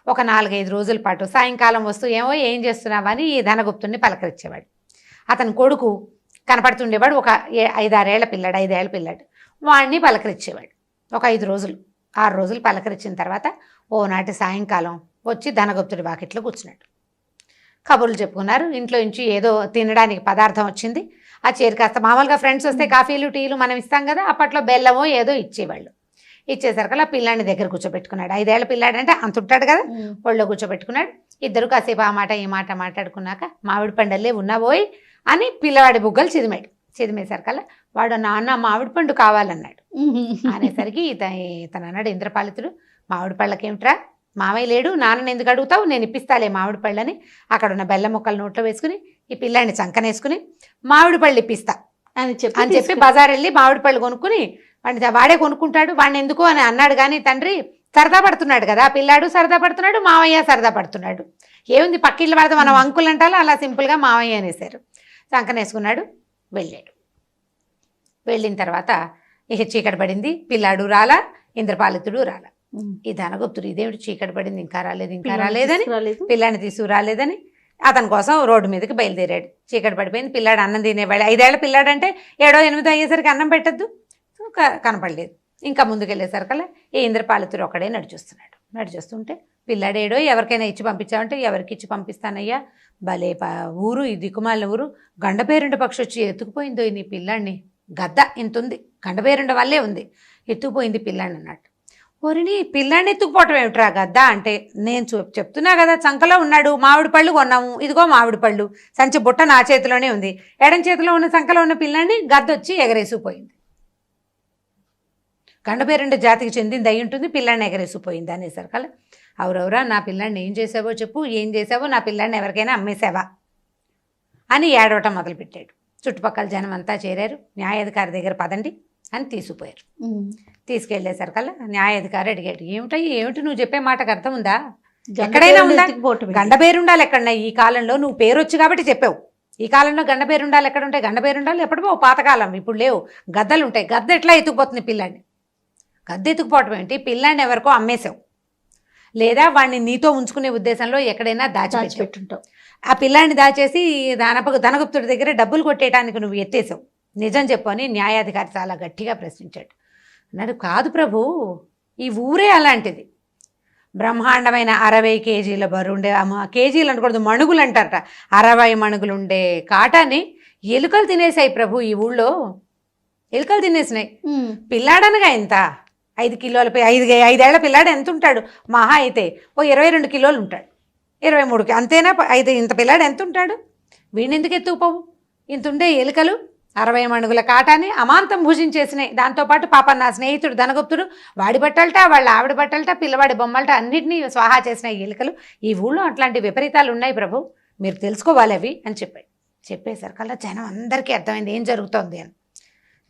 ఒక 4-5 రోజుల పాటు సాయంకాలం వస్తూ ఏం చేస్తున్నావని ఈ ధనగుప్తుడిని పలకరించేవాడు. అతని కొడుకు కనపడుతుండేవాడు, ఒక 5-6 ఏళ్ల పిల్లాడు, వాడిని పలకరించేవాడు. ఒక 5 రోజులు 6 రోజులు పలకరించిన తర్వాత ఓనాటి సాయంకాలం వచ్చి ధనగుప్తుడి వాకిట్లో కూర్చున్నాడు. కబుర్లు చెప్పుకున్నారు. ఇంట్లో నుంచి ఏదో తినడానికి పదార్థం వచ్చింది. ఆ చేరు కాస్త మామూలుగా ఫ్రెండ్స్ వస్తే కాఫీలు టీలు మనం ఇస్తాం కదా, అప్పట్లో బెల్లమో ఏదో ఇచ్చేవాళ్ళు. ఇచ్చేసరికి ఆ పిల్లాడిని దగ్గర కూర్చోబెట్టుకున్నాడు. 5 ఏళ్ల పిల్లాడు అంటే అంత ఉంటాడు కదా, ఒళ్ళో కూర్చోబెట్టుకున్నాడు. ఇద్దరు కాసేపు ఆ మాట ఈ మాట మాట్లాడుకున్నాక మామిడి పండల్లే ఉన్నావోయ్ అని పిల్లవాడి బుగ్గలు చిదిమేసరికల్లా వాడు నాన్న మామిడి పండు కావాలన్నాడు. అనేసరికి ఇతను అన్నాడు, ఇంద్రపాలితుడు మామిడి పళ్ళకేమిట్రా, మామయ్య లేడు, నాన్నని ఎందుకు అడుగుతావు, నేను ఇప్పిస్తాలే మామిడి పళ్ళని. అక్కడ ఉన్న బెల్లం ముక్కలు నోట్లో వేసుకుని ఈ పిల్లాడిని చంకనేసుకుని మామిడి పళ్ళు ఇప్పిస్తా అని చెప్పి బజార్ వెళ్ళి మామిడి పళ్ళు కొనుక్కుని వాడే కొనుక్కుంటాడు. వాడిని ఎందుకు అని అన్నాడు. కానీ తండ్రి సరదా పడుతున్నాడు కదా, పిల్లాడు సరదా పడుతున్నాడు, మావయ్య సరదా పడుతున్నాడు, ఏముంది పక్కిళ్ళు పడితే మనం అంకులు అంటాలో అలా సింపుల్గా మావయ్య అనేసారు. చంకనేసుకున్నాడు, వెళ్ళాడు. వెళ్ళిన తర్వాత ఇక చీకటి పడింది, పిల్లాడు రాలా, ఇంద్రపాలితుడు రాలా. ఈ ధనగుప్తుడు ఇదేమిటి చీకటి పడింది ఇంకా రాలేదని పిల్లాడిని తీసుకురాలేదని అతని కోసం రోడ్డు మీదకి బయలుదేరాడు. చీకటి పడిపోయింది, పిల్లాడు అన్నం తినేవాడు. 5 ఏళ్ల పిల్లాడు అంటే 7-8 అయ్యేసరికి అన్నం పెట్టద్దు, కనపడలేదు. ఇంకా ముందుకెళ్ళేసరికల్లా ఈ ఇంద్రపాలితుడు ఒకడే నడిచొస్తుంటే పిల్లాడు ఏడో ఎవరికైనా ఇచ్చి పంపించామంటే ఎవరికి ఇచ్చి పంపిస్తానయ్యా, భలే ఊరు, ఈ దిక్కుమాలిన ఊరు, గండపేరుండ పక్షి వచ్చి ఎత్తుకుపోయిందో నీ పిల్లాడిని, గద్ద ఇంతుంది, గండపేరుండ వల్లే ఉంది, ఎత్తుకుపోయింది పిల్లాడిని అన్నట్టు. ఓరిని పిల్లాడిని ఎత్తుకుపోవటం ఏమిట్రా గద్ద అంటే, నేను చెప్తున్నా కదా చంకలో ఉన్నాడు, మామిడి పళ్ళు కొన్నాము, ఇదిగో మామిడి పళ్ళు, సంచి బుట్ట నా చేతిలోనే ఉంది, ఎడం చేతిలో ఉన్న సంకలో ఉన్న పిల్లాడిని గద్దొచ్చి ఎగరేసిపోయింది, గండపేరుండ జాతికి చెందింది అయి ఉంటుంది, పిల్లాడిని ఎగరేసిపోయింది అనేసరికల్లా అవురవురా నా పిల్లాడిని ఏం చేసావో చెప్పు, ఏం చేసావో, నా పిల్లాడిని ఎవరికైనా అమ్మేసావా అని ఏడవటం మొదలుపెట్టాడు. చుట్టుపక్కల జనం అంతా చేరారు. న్యాయాధికారి దగ్గర పదండి, అని తీసుకుపోయారు. తీసుకెళ్లేసరికల్లా న్యాయాధికారి అడిగాడు, ఏమిటి నువ్వు చెప్పే మాటకు అర్థం ఉందా? ఎక్కడైనా ఉందా? గండబేరు ఉండాలి ఎక్కడన్నా. ఈ కాలంలో నువ్వు పేరు వచ్చి కాబట్టి చెప్పావు. ఈ కాలంలో గండబేరు ఉండాలి, ఎక్కడ ఉంటాయి గండబేరు ఉండాలి? ఎప్పుడో పాతకాలం, ఇప్పుడు లేవు. గద్దలు ఉంటాయి. గద్ద ఎట్లా ఎత్తుకుపోతుంది పిల్లాడిని? గద్ద ఎత్తుకుపోవటం ఏంటి? పిల్లాడిని ఎవరికో అమ్మేశావు, లేదా వాడిని నీతో ఉంచుకునే ఉద్దేశంలో ఎక్కడైనా దాచిపెట్టుంటావు. ఆ పిల్లాడిని దాచేసి ధనగుప్తుడి దగ్గర డబ్బులు కొట్టేయడానికి నువ్వు ఎత్తేసావు. నిజం చెప్పు అని న్యాయాధికారి చాలా గట్టిగా ప్రశ్నించాడు. అన్నాడు, కాదు ప్రభు, ఈ ఊరే అలాంటిది. బ్రహ్మాండమైన 60 కేజీల బరువుండే, కేజీలు అనకూడదు, మణుగులు అంటారట, 60 మణుగులుండే కాటాన్ని ఎలుకలు తినేసాయి ప్రభు. ఈ ఊళ్ళో ఎలుకలు తినేసినాయి. పిల్లాడనగా ఎంత? 5 కిలోల 5 పిల్లాడు ఎంత ఉంటాడు? మహా అయితే ఓ 22 కిలోలు ఉంటాడు, 23 అంతేనా? ఇంత పిల్లాడు ఎంత ఉంటాడు? వీడిని ఎందుకు ఎత్తుకుపోవు? ఇంత ఉండే ఎలుకలు 60 మణుగుల కాటాన్ని అమాంతం భుజించేసినాయి. దాంతోపాటు పాప నా స్నేహితుడు ధనగుప్తుడు వాడి బట్టలట, వాళ్ళ ఆవిడ బట్టలట, పిల్లవాడి బొమ్మలట అన్నింటినీ స్వాహా చేసిన ఎలుకలు. ఈ ఊళ్ళో అట్లాంటి విపరీతాలు ఉన్నాయి ప్రభు, మీరు తెలుసుకోవాలి అవి అని చెప్పాడు. చెప్పేసరికల్లా జనం అందరికీ అర్థమైంది ఏం జరుగుతోంది అని.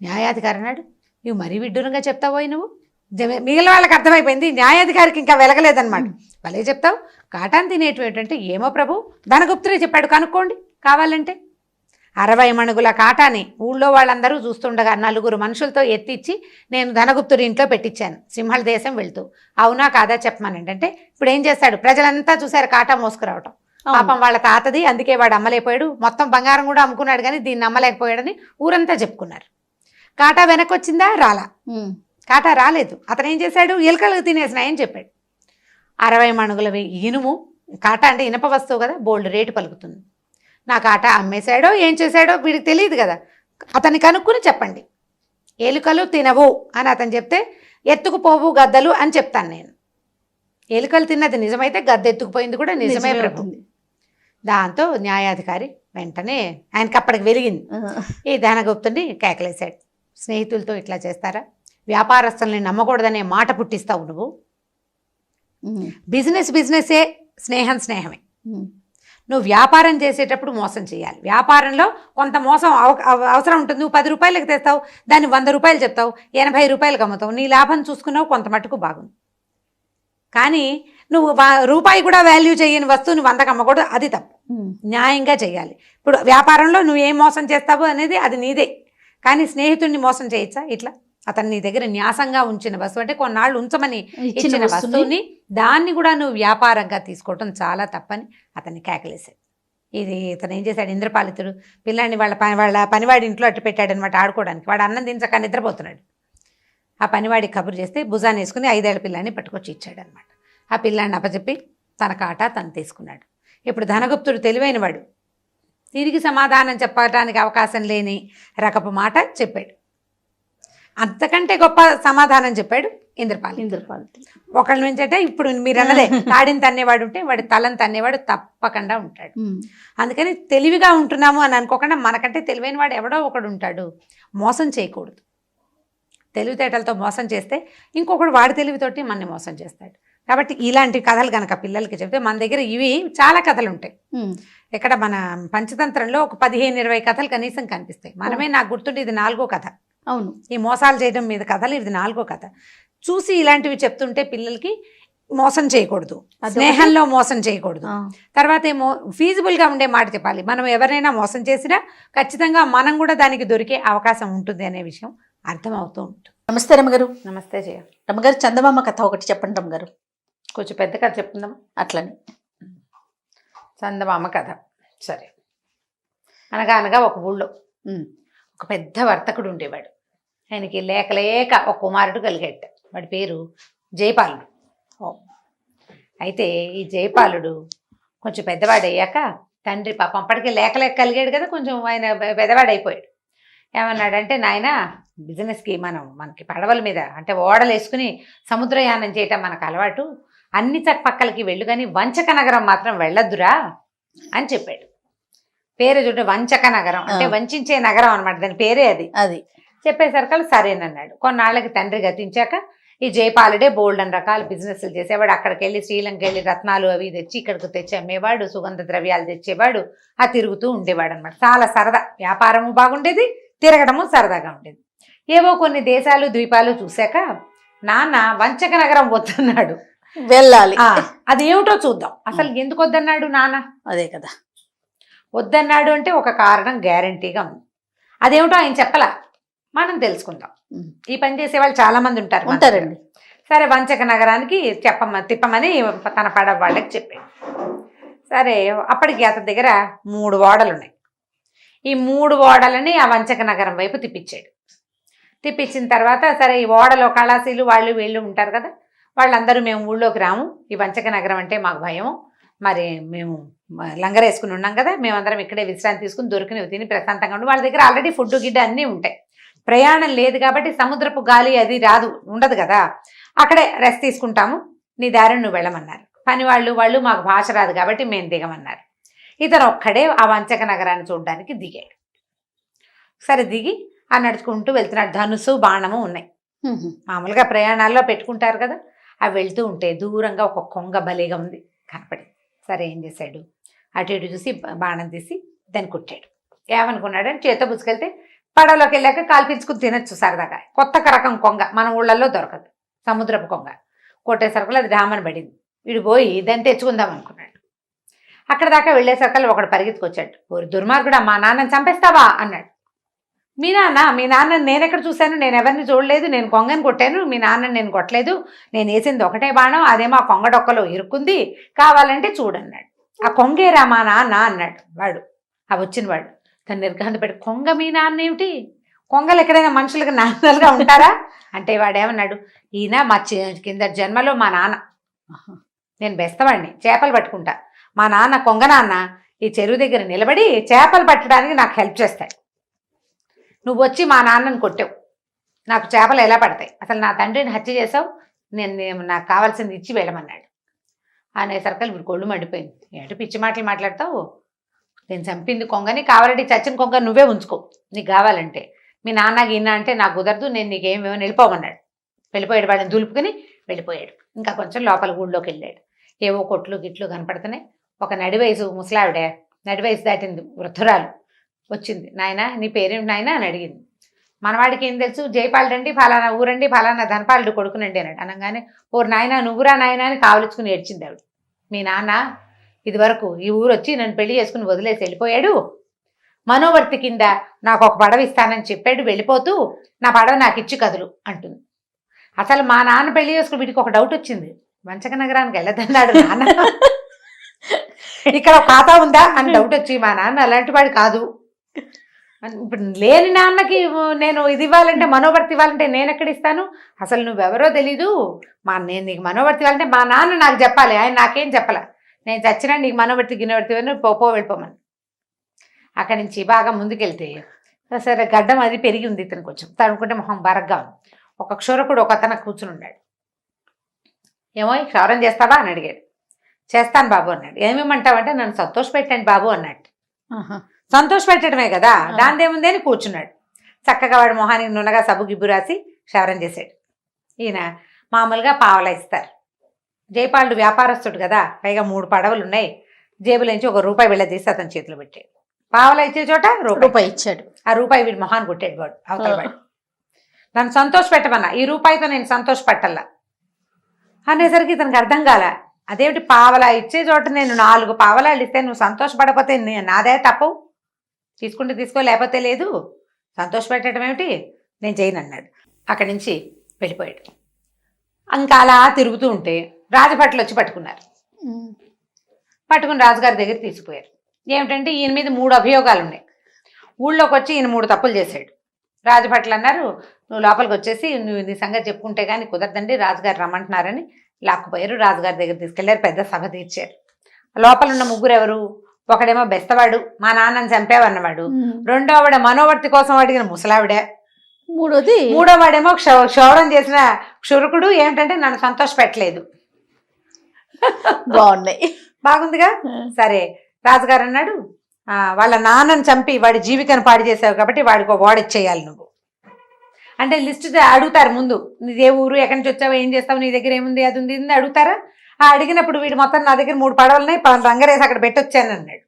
న్యాయాధికారి అన్నాడు, నువ్వు మరీ విడ్డూరంగా చెప్తావోయ్ నువ్వు. మిగిలిన వాళ్ళకి అర్థమైపోయింది, న్యాయాధికారికి ఇంకా వెలగలేదన్నమాట. భలే చెప్తావు, కాటాన్ని తినేటువంటి ఏమో ప్రభు, ధనగుప్తుడే చెప్పాడు, కనుక్కోండి కావాలంటే. 60 మణుగుల కాటాని ఊళ్ళో వాళ్ళందరూ చూస్తుండగా 4 మనుషులతో ఎత్తిచ్చి నేను ధనగుప్తుడి ఇంట్లో పెట్టించాను సింహళ దేశం వెళ్తూ. అవునా కాదా చెప్పమనండి అంటే, ఇప్పుడు ఏం చేస్తాడు? ప్రజలంతా చూశారు కాటా మోసుకురావటం. పాపం వాళ్ళ తాతది, అందుకే వాడు అమ్మలేకపోయాడు. మొత్తం బంగారం కూడా అమ్ముకున్నాడు కానీ దీన్ని అమ్మలేకపోయాడని ఊరంతా చెప్పుకున్నారు. కాటా వెనక్కి వచ్చిందా? రాలా. కాటా రాలేదు. అతను ఏం చేశాడు? ఎలుకలు తినేసినాయని చెప్పాడు. 60 మణుగుల ఇనుము, కాటా అంటే ఇనప వస్తువు కదా, బోల్డ్ రేటు పలుకుతుంది. నా కాటా అమ్మేశాడో ఏం చేశాడో వీడికి తెలియదు కదా, అతన్ని కనుక్కుని చెప్పండి. ఎలుకలు తినవు అని అతను చెప్తే ఎత్తుకుపోవు గద్దలు అని చెప్తాను నేను. ఎలుకలు తిన్నది నిజమైతే గద్ద ఎత్తుకుపోయింది కూడా నిజమే ప్రభుత్వం. దాంతో న్యాయాధికారి వెంటనే ఆయనకి అప్పటికి వెలిగింది. ఈ ధనగుప్తుడిని కేకలేశాడు, స్నేహితులతో ఇట్లా చేస్తారా? వ్యాపారస్తుల్ని నమ్మకూడదనే మాట పుట్టిస్తావు నువ్వు. బిజినెస్సే, స్నేహం స్నేహమే. నువ్వు వ్యాపారం చేసేటప్పుడు మోసం చేయాలి. వ్యాపారంలో కొంత మోసం అవసరం ఉంటుంది. నువ్వు 10 రూపాయలకి తెస్తావు, దాన్ని 100 రూపాయలు చెప్తావు, 80 రూపాయలకు అమ్ముతావు, నీ లాభం చూసుకున్నావు, కొంత మటుకు బాగుంది. కానీ నువ్వు రూపాయి కూడా వాల్యూ చేయని వస్తువుని 100కి అమ్మకూడదు, అది తప్పు. న్యాయంగా చేయాలి. ఇప్పుడు వ్యాపారంలో నువ్వు ఏం మోసం చేస్తావు అనేది అది నీదే. కానీ స్నేహితుడిని మోసం చేయొచ్చా? ఇట్లా అతను నీ దగ్గర న్యాసంగా ఉంచిన వస్తువు, అంటే కొన్నాళ్ళు ఉంచమని ఇచ్చిన వస్తువుని దాన్ని కూడా నువ్వు వ్యాపారంగా తీసుకోవటం చాలా తప్పని అతన్ని కేకలేశాడు. ఇతను ఏం చేశాడు? ఇంద్రపాలితుడు పిల్లాడిని వాళ్ళ పనివాడి ఇంట్లో అట్టు పెట్టాడనమాట ఆడుకోవడానికి. వాడు అన్నం తినక నిద్రపోతున్నాడు. ఆ పనివాడికి కబురు చేస్తే భుజాన్ని వేసుకుని 5 ఏళ్ల పిల్లాన్ని పట్టుకొచ్చి ఇచ్చాడనమాట. ఆ పిల్లాన్ని అప్పచెప్పి తన కాటా తను తీసుకున్నాడు. ఇప్పుడు ధనగుప్తుడు తెలివైన వాడు, తిరిగి సమాధానం చెప్పడానికి అవకాశం లేని రకపు మాట చెప్పాడు. అంతకంటే గొప్ప సమాధానం చెప్పాడు ఇంద్రపాలితుడు. ఒకళ్ళ నుంచి అంటే ఇప్పుడు మీరు అన్నదే, తాడిని తన్నేవాడు ఉంటే వాడి తలని తన్నేవాడు తప్పకుండా ఉంటాడు. అందుకని తెలివిగా ఉంటున్నాము అని అనుకోకుండా మనకంటే తెలివైన వాడు ఎవడో ఒకడు ఉంటాడు. మోసం చేయకూడదు. తెలివితేటలతో మోసం చేస్తే ఇంకొకడు వాడి తెలివితోటి మనని మోసం చేస్తాడు. కాబట్టి ఇలాంటి కథలు కనుక పిల్లలకి చెప్తే, మన దగ్గర ఇవి చాలా కథలు ఉంటాయి. ఇక్కడ మన పంచతంత్రంలో ఒక 15-20 కథలు కనీసం కనిపిస్తాయి. మనమే, నాకు గుర్తుండి ఇది 4వ కథ. అవును, ఈ మోసాలు చేయడం మీద కథలు ఇది 4వ కథ. చూసి ఇలాంటివి చెప్తుంటే పిల్లలకి మోసం చేయకూడదు, స్నేహంలో మోసం చేయకూడదు. తర్వాత ఏమో ఫీజిబుల్గా ఉండే మాట చెప్పాలి. మనం ఎవరైనా మోసం చేసినా ఖచ్చితంగా మనం కూడా దానికి దొరికే అవకాశం ఉంటుంది అనే విషయం అర్థమవుతూ ఉంటుంది. నమస్తే రమ్మగారు. నమస్తే జయ. రమ్మగారు, చందమామ కథ ఒకటి చెప్పండి రమ్మగారు. కొంచెం పెద్ద కథ చెప్పుకుందాం. అట్లని చందమామ కథ. సరే. అనగా ఒక ఊళ్ళో ఒక పెద్ద వర్తకుడు ఉండేవాడు. ఆయనకి లేక ఒక కుమారుడు కలిగాట. వాడి పేరు జయపాలుడు. అయితే ఈ జయపాలుడు కొంచెం పెద్దవాడయ్యాక తండ్రి పాపం అప్పటికే లేక కలిగాడు కదా, కొంచెం ఆయన పెద్దవాడైపోయాడు. ఏమన్నాడంటే, నాయన బిజినెస్కి మనకి పడవల మీద అంటే ఓడలు వేసుకుని సముద్రయానం చేయటం మనకు అలవాటు, అన్ని పక్కలకి వెళ్ళు కానీ వంచక నగరం మాత్రం వెళ్ళొద్దురా అని చెప్పాడు. పేరు చూడండి, వంచక నగరం అంటే వంచే నగరం అనమాట, దాని పేరే అది. చెప్పేసరికి సరేనన్నాడు. కొన్నాళ్ళకి తండ్రి గతించాక ఈ జయపాలుడే బోల్డ్ అని రకాల బిజినెస్లు చేసేవాడు. అక్కడికి వెళ్ళి శ్రీలంక వెళ్ళి రత్నాలు అవి తెచ్చి ఇక్కడికి తెచ్చి అమ్మేవాడు, సుగంధ ద్రవ్యాలు తెచ్చేవాడు, తిరుగుతూ ఉండేవాడు అనమాట. చాలా సరదా, వ్యాపారము బాగుండేది, తిరగడము సరదాగా ఉండేది. ఏవో కొన్ని దేశాలు ద్వీపాలు చూశాక నాన్న వంచక నగరం వద్దన్నాడు. వెళ్ళాలి. అదేమిటో చూద్దాం. అసలు ఎందుకు వద్దన్నాడు నాన్న? అదే కదా, వద్దన్నాడు అంటే ఒక కారణం గ్యారంటీగా ఉంది. అదేమిటో ఆయన చెప్పలా, మనం తెలుసుకుందాం. ఈ పని చేసే వాళ్ళు చాలా మంది ఉంటారండి. సరే, వంచక నగరానికి తిప్పమని తన పడవ వాళ్ళకి చెప్పాడు. సరే, అప్పటికి అతని దగ్గర 3 ఓడలు ఉన్నాయి. ఈ 3 ఓడలని ఆ వంచక నగరం వైపు తిప్పించాడు. తిప్పించిన తర్వాత సరే, ఈ ఓడలో కళాశీలు వాళ్ళు వీళ్ళు ఉంటారు కదా, వాళ్ళందరూ మేము ఊళ్ళోకి రాము, ఈ వంచక నగరం అంటే మాకు భయం, మరి మేము లంగరేసుకుని ఉన్నాం కదా, మేమందరం ఇక్కడే విశ్రాంతి తీసుకుని దొరికినవి తిని ప్రశాంతంగా ఉండి, వాళ్ళ దగ్గర ఆల్రెడీ ఫుడ్ గిడ్డ అన్నీ ఉంటాయి. ప్రయాణం లేదు కాబట్టి సముద్రపు గాలి అది ఉండదు కదా, అక్కడే రెస్ట్ తీసుకుంటాము, నీ దారిని నువ్వు వెళ్ళమన్నారు. పని వాళ్ళు మాకు భాష రాదు కాబట్టి మేము దిగమన్నారు. ఇతను ఒక్కడే ఆ వంచక నగరాన్ని చూడడానికి దిగాడు. సరే, దిగి ఆ నడుచుకుంటూ వెళ్తున్నాడు. ధనుసు బాణము ఉన్నాయి, మామూలుగా ప్రయాణాల్లో పెట్టుకుంటారు కదా, అవి వెళ్తూ ఉంటే దూరంగా ఒక కొంగ బలిగా ఉంది కనపడింది. సరే, ఏం చేశాడు, అటు ఇటు చూసి బాణం తీసి దాన్ని కుట్టాడు. ఏమనుకున్నాడని చేత్తో పుచ్చుకెళ్తే పడవలోకి వెళ్ళాక కాల్పించుకుని తినచ్చు సరదాగా. కొత్త రకం కొంగ, మన ఊళ్ళల్లో దొరకదు, సముద్రపు కొంగ. కొట్టేసరికి అది డామని పడింది. వీడు పోయి దాన్ని తెచ్చుకుందాం అనుకున్నాడు. అక్కడ దాకా వెళ్ళేసరికి ఒకడు పరిగెత్తుకొచ్చాడు. ఓరి దుర్మార్గుడా, మా నాన్నని చంపేస్తావా అన్నాడు. మీ నాన్న నేను ఎక్కడ చూశాను, నేను ఎవరిని చూడలేదు, నేను కొంగని కొట్టాను, మీ నాన్నని నేను కొట్టలేదు, నేను వేసింది ఒకటే బాణం, అదేమో ఆ కొంగ డొక్కలో ఇరుక్కుంది, కావాలంటే చూడన్నాడు. ఆ కొంగేరా మా నాన్న అన్నాడు వాడు, ఆ వచ్చిన వాడు. తను నిర్ఘాంత పెట్టి, కొంగ మీ నాన్న ఏమిటి, కొంగలు ఎక్కడైనా మనుషులకు నాన్నలుగా ఉంటారా అంటే వాడేమన్నాడు, ఈయన మా కింద జన్మలో మా నాన్న, నేను బెస్తవాడిని, చేపలు పట్టుకుంటా, మా నాన్న కొంగ నాన్న ఈ చెరువు దగ్గర నిలబడి చేపలు పట్టడానికి నాకు హెల్ప్ చేస్తాడు, నువ్వు వచ్చి మా నాన్నని కొట్టావు, నాకు చేపలు ఎలా పడతాయి, అసలు నా తండ్రిని హత్య చేసావు, నేను నాకు కావాల్సింది ఇచ్చి వెళ్ళమన్నాడు. అనేసరికి ఇప్పుడు కొళ్ళు మండిపోయింది. ఏంటో పిచ్చి మాటలు మాట్లాడతావు, నేను చంపింది కొంగని, కావాలంటే చచ్చిన కొంగ నువ్వే ఉంచుకో నీకు కావాలంటే, మీ నాన్నకి ఇన్నా అంటే నాకు కుదరదు, నేను నీకేమేమో వెళ్ళిపోమన్నాడు. వెళ్ళిపోయాడు, వాడిని దులుపుకుని వెళ్ళిపోయాడు. ఇంకా కొంచెం లోపల ఊళ్ళోకి వెళ్ళాడు. ఏవో కొట్లు గిట్లు కనపడుతున్నాయి. ఒక నడివయసు ముసలావిడే, నడివయసు దాటింది వృద్ధురాలు వచ్చింది. నాయన నీ పేరేమిటి నాయన అని అడిగింది. మనవాడికి ఏం తెలుసు, జయపాలుడండి, ఫలానా ఊరండి, ఫలానా ధనపాలుడు కొడుకునండి అన్నాడు. అనగానే ఓరు నాయన నువ్వురా నాయన అని కావలించుకుని ఏడ్చింది ఆవిడ. మీ నాన్న ఇదివరకు ఈ ఊరు వచ్చి నన్ను పెళ్లి చేసుకుని వదిలేసి వెళ్ళిపోయాడు, మనోవర్తి కింద నాకు ఒక పడవ ఇస్తానని చెప్పాడు, వెళ్ళిపోతూ నా పడవ నాకు ఇచ్చి కదులు అంటుంది. అసలు మా నాన్న పెళ్లి చేసుకుని వీటికి ఒక డౌట్ వచ్చింది, వంచక నగరానికి వెళ్ళదన్నాడు నాన్న, ఇక్కడ ఒక ఖాతా ఉందా అని డౌట్ వచ్చి, మా నాన్న అలాంటి వాడు కాదు, ఇప్పుడు లేని నాన్నకి నేను ఇది ఇవ్వాలంటే మనోవర్తి ఇవ్వాలంటే నేను ఎక్కడ ఇస్తాను, అసలు నువ్వెవరో తెలీదు, నేను నీకు మనోవర్తి ఇవ్వాలంటే మా నాన్న నాకు చెప్పాలి, ఆయన నాకేం చెప్పాల, నేను చచ్చినా నీకు మనోవర్తి గిన్నెవర్తి వెళ్ళిపోమని. అక్కడి నుంచి బాగా ముందుకెళ్తే సరే గడ్డం అది పెరిగి ఉంది ఇతను, కొంచెం తనుకుంటే మొహం బరగ్గా ఉంది. ఒక క్షురకుడు ఒక అతను కూర్చుని ఉన్నాడు. ఏమో క్షౌరం చేస్తావా అని అడిగాడు. చేస్తాను బాబు అన్నాడు. ఏమేమంటావంటే నన్ను సంతోష పెట్టండి బాబు అన్నట్టు. సంతోష పెట్టడమే కదా, దానిదేముంది అని కూర్చున్నాడు. చక్కగా వాడు మొహానికి నున్నగా సబ్బు గిబ్బు రాసి క్షౌరం చేశాడు. ఈయన మామూలుగా పావలా ఇస్తారు. జయపాలుడు వ్యాపారస్తుడు కదా, పైగా 3 పడవలు ఉన్నాయి, జేబులోంచి ₹1 వెళ్ళదీసి అతని చేతిలో పెట్టాడు. పావలా ఇచ్చే చోట రూపాయి ఇచ్చాడు. ఆ రూపాయి వీడి మొహాన్ని కొట్టాడు వాడు, అవతల వాడు. నన్ను సంతోష పెట్టమన్నా, ఈ రూపాయితో నేను సంతోష పట్టల్లా అనేసరికి ఇతనికి అర్థం కాల. అదేమిటి, పావలా ఇచ్చే చోట నేను 4 పావలాలు ఇస్తే నువ్వు సంతోషపడకపోతే నాదే తప్పు, తీసుకుంటే తీసుకో లేకపోతే లేదు, సంతోష పెట్టడం ఏమిటి, నేను చేయను అన్నాడు. అక్కడి నుంచి వెళ్ళిపోయాడు. ఇంకా అలా తిరుగుతూ ఉంటే రాజభట్లు వచ్చి పట్టుకున్నారు. పట్టుకుని రాజుగారి దగ్గర తీసుకుపోయారు. ఏమిటంటే ఈయన మీద 3 అభియోగాలు ఉన్నాయి. ఊళ్ళోకి వచ్చి ఈయన 3 తప్పులు చేశాడు. రాజభట్లు అన్నారు, నువ్వు లోపలికి వచ్చేసి నువ్వు నీ సంగతి చెప్పుకుంటే కానీ కుదరదండి, రాజుగారు రమ్మంటున్నారని లాక్కుపోయారు. రాజుగారి దగ్గర తీసుకెళ్లారు, పెద్ద సభ తీర్చారు. లోపల ఉన్న 3 ఎవరు, ఒకడేమో బెస్తవాడు, మా నాన్నని చంపేవన్నవాడు, రెండోవాడు మనోవర్తి కోసం అడిగిన ముసలావిడే, మూడోవాడేమో క్షౌరం చేసిన క్షురకుడు, ఏమిటంటే నన్ను సంతోష పెట్టలేదు. బాగున్నాయి, బాగుందిగా. సరే రాజుగారు అన్నాడు, వాళ్ళ నాన్నని చంపి వాడి జీవికను పాడు చేసావు కాబట్టి వాడికి ఒక ఓడ ఇచ్చేయాలి నువ్వు అంటే లిస్ట్ అడుగుతారు ముందు, నీదే ఊరు, ఎక్కడి నుంచి వచ్చావు, ఏం చేస్తావు, నీ దగ్గర ఏముంది అది ఉంది అడుగుతారా. అడిగినప్పుడు వీడు మొత్తం నా దగ్గర 3 పడవలున్నాయి, రంగరేసి అక్కడ పెట్టొచ్చాను అన్నాడు.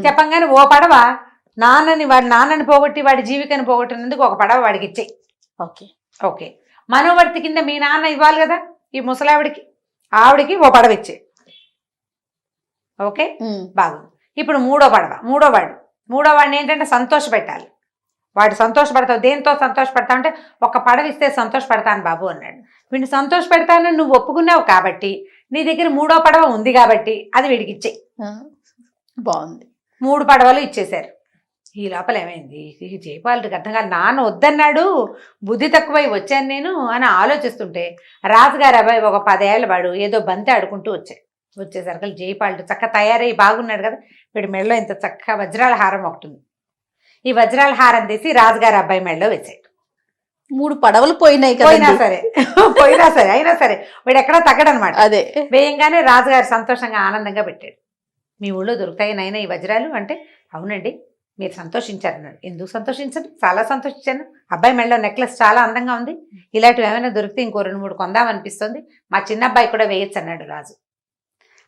చెప్పంగానే ఓ పడవ వాడి నాన్నని పోగొట్టి వాడి జీవికని పోగొట్టినందుకు ఒక పడవ వాడికి ఇచ్చేయి. ఓకే. ఓకే, మనోవర్తి కింద మీ నాన్న ఇవ్వాలి కదా ఈ ముసలావిడికి, ఆవిడికి ఓ పడవ ఇచ్చే. ఓకే, బాగుంది. ఇప్పుడు మూడో వాడిని ఏంటంటే సంతోష పెట్టాలి. వాడు సంతోషపడతావు. దేంతో సంతోషపడతావు అంటే ఒక పడవ ఇస్తే సంతోషపడతాను బాబు అన్నాడు. వీడిని సంతోష పెడతానని నువ్వు ఒప్పుకున్నావు కాబట్టి నీ దగ్గర మూడో పడవ ఉంది కాబట్టి అది వీడికి ఇచ్చే. బాగుంది. 3 పడవలు ఇచ్చేశారు. ఈ లోపల ఏమైంది, జయపాలుడికి అర్థం కాదు. నాన్న వద్దన్నాడు, బుద్ధి తక్కువై వచ్చాను నేను అని ఆలోచిస్తుంటే రాజుగారి అబ్బాయి ఒక 10 ఏళ్ళ వాడు ఏదో బంతి ఆడుకుంటూ వచ్చేసరికి జయపాలుడు చక్కగా తయారై బాగున్నాడు కదా. వీడి మెడలో ఇంత చక్కగా వజ్రాల హారం ఒకటి ఉంది. ఈ వజ్రాల హారం తీసి రాజుగారి అబ్బాయి మెడలో వేసాడు. 3 పడవలు పోయినాయి కదా. పోయినా సరే అయినా సరే వీడు ఎక్కడా తగ్గడనమాట. అదే వేయంగానే రాజుగారు సంతోషంగా ఆనందంగా పెట్టాడు. మీ ఊళ్ళో దొరుకుతాయి నాయన ఈ వజ్రాలు అంటే, అవునండి మీరు సంతోషించారన్నాడు. ఎందుకు సంతోషించండి, చాలా సంతోషించాను. అబ్బాయి మెడలో నెక్లెస్ చాలా అందంగా ఉంది, ఇలాంటివి ఏమైనా దొరికితే ఇంకో 2-3 కొందామనిపిస్తుంది, మా చిన్న అబ్బాయి కూడా వేయచ్చు అన్నాడు రాజు.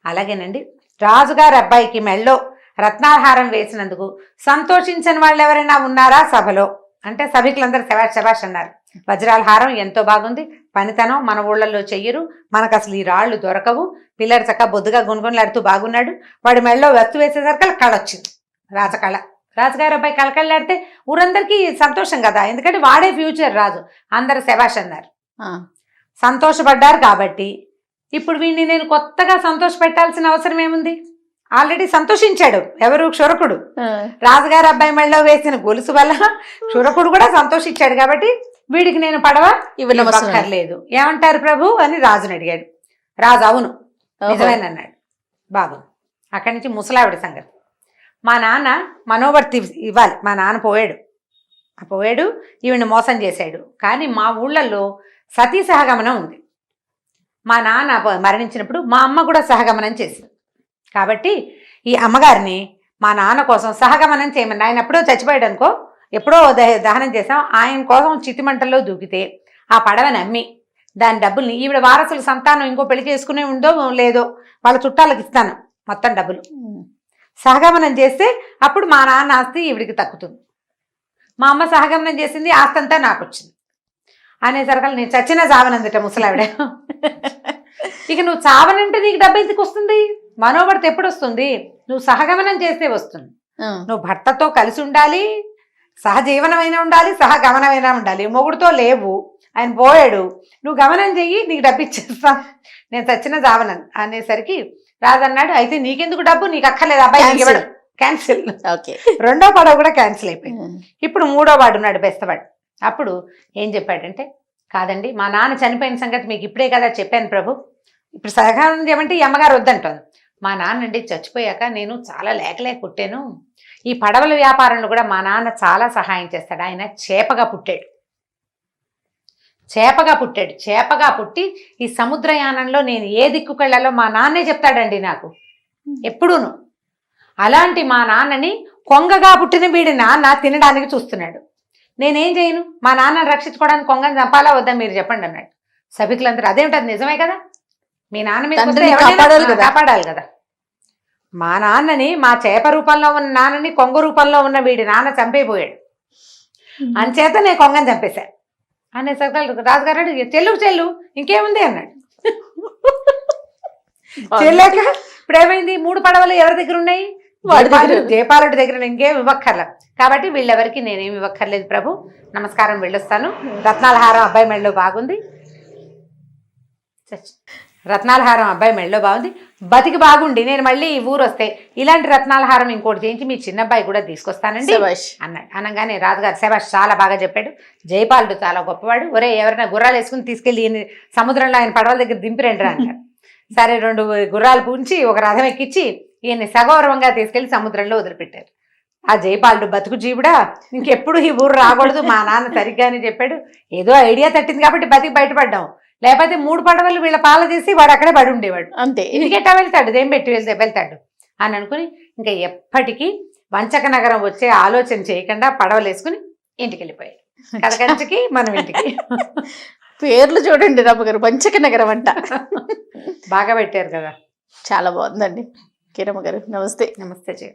అలాగేనండి, రాజుగారి అబ్బాయికి మెడలో రత్నాహారం వేసినందుకు సంతోషించని వాళ్ళు ఎవరైనా ఉన్నారా సభలో అంటే సభికులందరూ శబాష్ అన్నారు. వజ్రాల హారం ఎంతో బాగుంది, పనితనం మన ఊళ్ళల్లో చెయ్యరు, మనకు అసలు ఈ రాళ్ళు దొరకవు, పిల్లలు చక్కగా బొద్దుగా గుణగుణలాడుతూ బాగున్నాడు. వాడి మెడలో వత్తు వేసేసరికి కళ వచ్చింది, రాజకళ. రాజుగారి అబ్బాయి కళకళలాడితే ఊరందరికీ సంతోషం కదా, ఎందుకంటే వాడే ఫ్యూచర్ రాజు. అందరూ శబాష్ అన్నారు, సంతోషపడ్డారు. కాబట్టి ఇప్పుడు వీడిని నేను కొత్తగా సంతోష పెట్టాల్సిన అవసరం ఏముంది? ఆల్రెడీ సంతోషించాడు ఎవరు? క్షురకుడు. రాజుగారి అబ్బాయి మెడలో వేసిన గొలుసు వల్ల క్షురకుడు కూడా సంతోషించాడు. కాబట్టి వీడికి నేను పడవ ఇవ్వక్కర్లేదు. ఏమంటారు ప్రభు అని రాజుని అడిగాడు. రాజు అవును నిజమేనన్నాడు. బాగుంది. అక్కడి నుంచి ముసలావిడ సంగతి. మా నాన్న మనోవర్తి ఇవ్వాలి, మా నాన్న పోయాడు, ఈవిని మోసం చేశాడు. కానీ మా ఊళ్ళల్లో సతీ సహగమనం ఉంది. మా నాన్న మరణించినప్పుడు మా అమ్మ కూడా సహగమనం చేసింది. కాబట్టి ఈ అమ్మగారిని మా నాన్న కోసం సహగమనం చేయమని, ఆయన ఎప్పుడో చచ్చిపోయాడు అనుకో, ఎప్పుడో దహనం చేసాం, ఆయన కోసం చితిమంటల్లో దూకితే ఆ పడవని అమ్మి దాని డబ్బుల్ని ఈవిడ వారసుల సంతానం ఇంకో పెళ్లి చేసుకునే ఉందో లేదో వాళ్ళ చుట్టాలకు ఇస్తాను మొత్తం డబ్బులు. సహగమనం చేస్తే అప్పుడు మా నాన్న ఆస్తి ఈవిడికి తక్కుతుంది. మా అమ్మ సహగమనం చేసింది, ఆస్తి అంతా నాకు వచ్చింది అనేసరికి నేను చచ్చిన చావనందిట ముసలావిడ. ఇక నువ్వు చావనంటే నీకు డబ్బు ఎందుకు వస్తుంది? మనోవర్తి ఎప్పుడు వస్తుంది? నువ్వు సహగమనం చేస్తే వస్తుంది. నువ్వు భర్తతో కలిసి ఉండాలి, సహజీవనమైనా ఉండాలి, సహగమనమైనా ఉండాలి. మొగుడుతో లేవు, ఆయన పోయాడు, నువ్వు గమనం చెయ్యి, నీకు డబ్బు ఇచ్చేస్తా, నేను చచ్చిన చావనని అనేసరికి రాజన్నాడు, అయితే నీకెందుకు డబ్బు, నీకు అక్కర్లేదు, అబ్బాయి ఇవ్వడం క్యాన్సిల్. రెండో పడవ కూడా క్యాన్సిల్ అయిపోయింది. ఇప్పుడు మూడో వాడు ఉన్నాడు, బెస్తవాడు. అప్పుడు ఏం చెప్పాడంటే, కాదండి మా నాన్న చనిపోయిన సంగతి మీకు ఇప్పుడే కదా చెప్పాను ప్రభు, ఇప్పుడు సహగమనం చేయమంటే ఈ అమ్మగారు వద్దంటాను. మా నాన్న అండి చచ్చిపోయాక నేను చాలా లేక పుట్టాను, ఈ పడవల వ్యాపారంలో కూడా మా నాన్న చాలా సహాయం చేస్తాడు. ఆయన చేపగా పుట్టి ఈ సముద్రయానంలో నేను ఏ దిక్కుకెళ్లాలో మా నాన్నే చెప్తాడండి నాకు ఎప్పుడూను. అలాంటి మా నాన్నని కొంగగా పుట్టిన వీడి నాన్న తినడానికి చూస్తున్నాడు. నేనేం చేయను? మా నాన్నని రక్షించుకోవడానికి కొంగని చంపాలా వద్దా మీరు చెప్పండి అన్నాడు. సభికులందరూ అదేమిటది నిజమే కదా, మీ నాన్న మీద కాపాడాలి కదా. మా నాన్నని, మా చేప రూపంలో ఉన్న నాన్నని కొంగ రూపంలో ఉన్న వీడి నాన్న చంపైపోయాడు, అంచేత నేను కొంగని చంపేశా అనేసరికి రాజుగారు చెల్లు ఇంకేముంది అన్నాడు. చెల్లాక ఇప్పుడు ఏమైంది? 3 పడవలు ఎవరి దగ్గర ఉన్నాయి? జయపాలుడి దగ్గర. ఇంకేం ఇవ్వక్కర్ల. కాబట్టి వీళ్ళెవరికి నేనేమి ఇవ్వక్కర్లేదు ప్రభు, నమస్కారం, వెళ్ళొస్తాను. రత్నాల హారం అబ్బాయి మెడలో బాగుంది, బతికి బాగుండి నేను మళ్ళీ ఈ ఊరు వస్తే ఇలాంటి రత్నాల హారం ఇంకోటి చేయించి మీ చిన్న అబ్బాయి కూడా తీసుకొస్తానండి అన్నాడు. అనగానే రాజుగారు శభాష్ చాలా బాగా చెప్పాడు, జయపాలుడు చాలా గొప్పవాడు, ఒరే ఎవరైనా గుర్రాలు వేసుకుని తీసుకెళ్ళి సముద్రంలో ఆయన పడవల దగ్గర దింపిరండి అన్నాడు. సరే 2 గుర్రాలు పూంచి ఒక రథం ఎక్కించి ఈయన్ని సగౌరవంగా తీసుకెళ్లి సముద్రంలో వదిలిపెట్టారు. ఆ జయపాలుడు బతుకు జీవుడా, ఇంకెప్పుడు ఈ ఊరు రాకూడదు, మా నాన్న సరిగ్గానే చెప్పాడు, ఏదో ఐడియా తట్టింది కాబట్టి బతికి బయటపడ్డాం, లేకపోతే 3 పడవలు వీళ్ళ పాల చేసి వాడు అక్కడే పడి ఉండేవాడు, అంతే, ఇంటికెట్టా వెళ్తాడు, దేం పెట్టి వెళ్తాడు అని అనుకుని ఇంకా ఎప్పటికీ వంచక నగరం వచ్చే ఆలోచన చేయకుండా పడవలు వేసుకుని ఇంటికి వెళ్ళిపోయాడు. కథకంచికి మనం ఇంటికి. పేర్లు చూడండి రమ్మగారు, వంచక నగరం అంట బాగా పెట్టారు కదా, చాలా బాగుందండి. కిరమ్మ గారు నమస్తే. నమస్తే.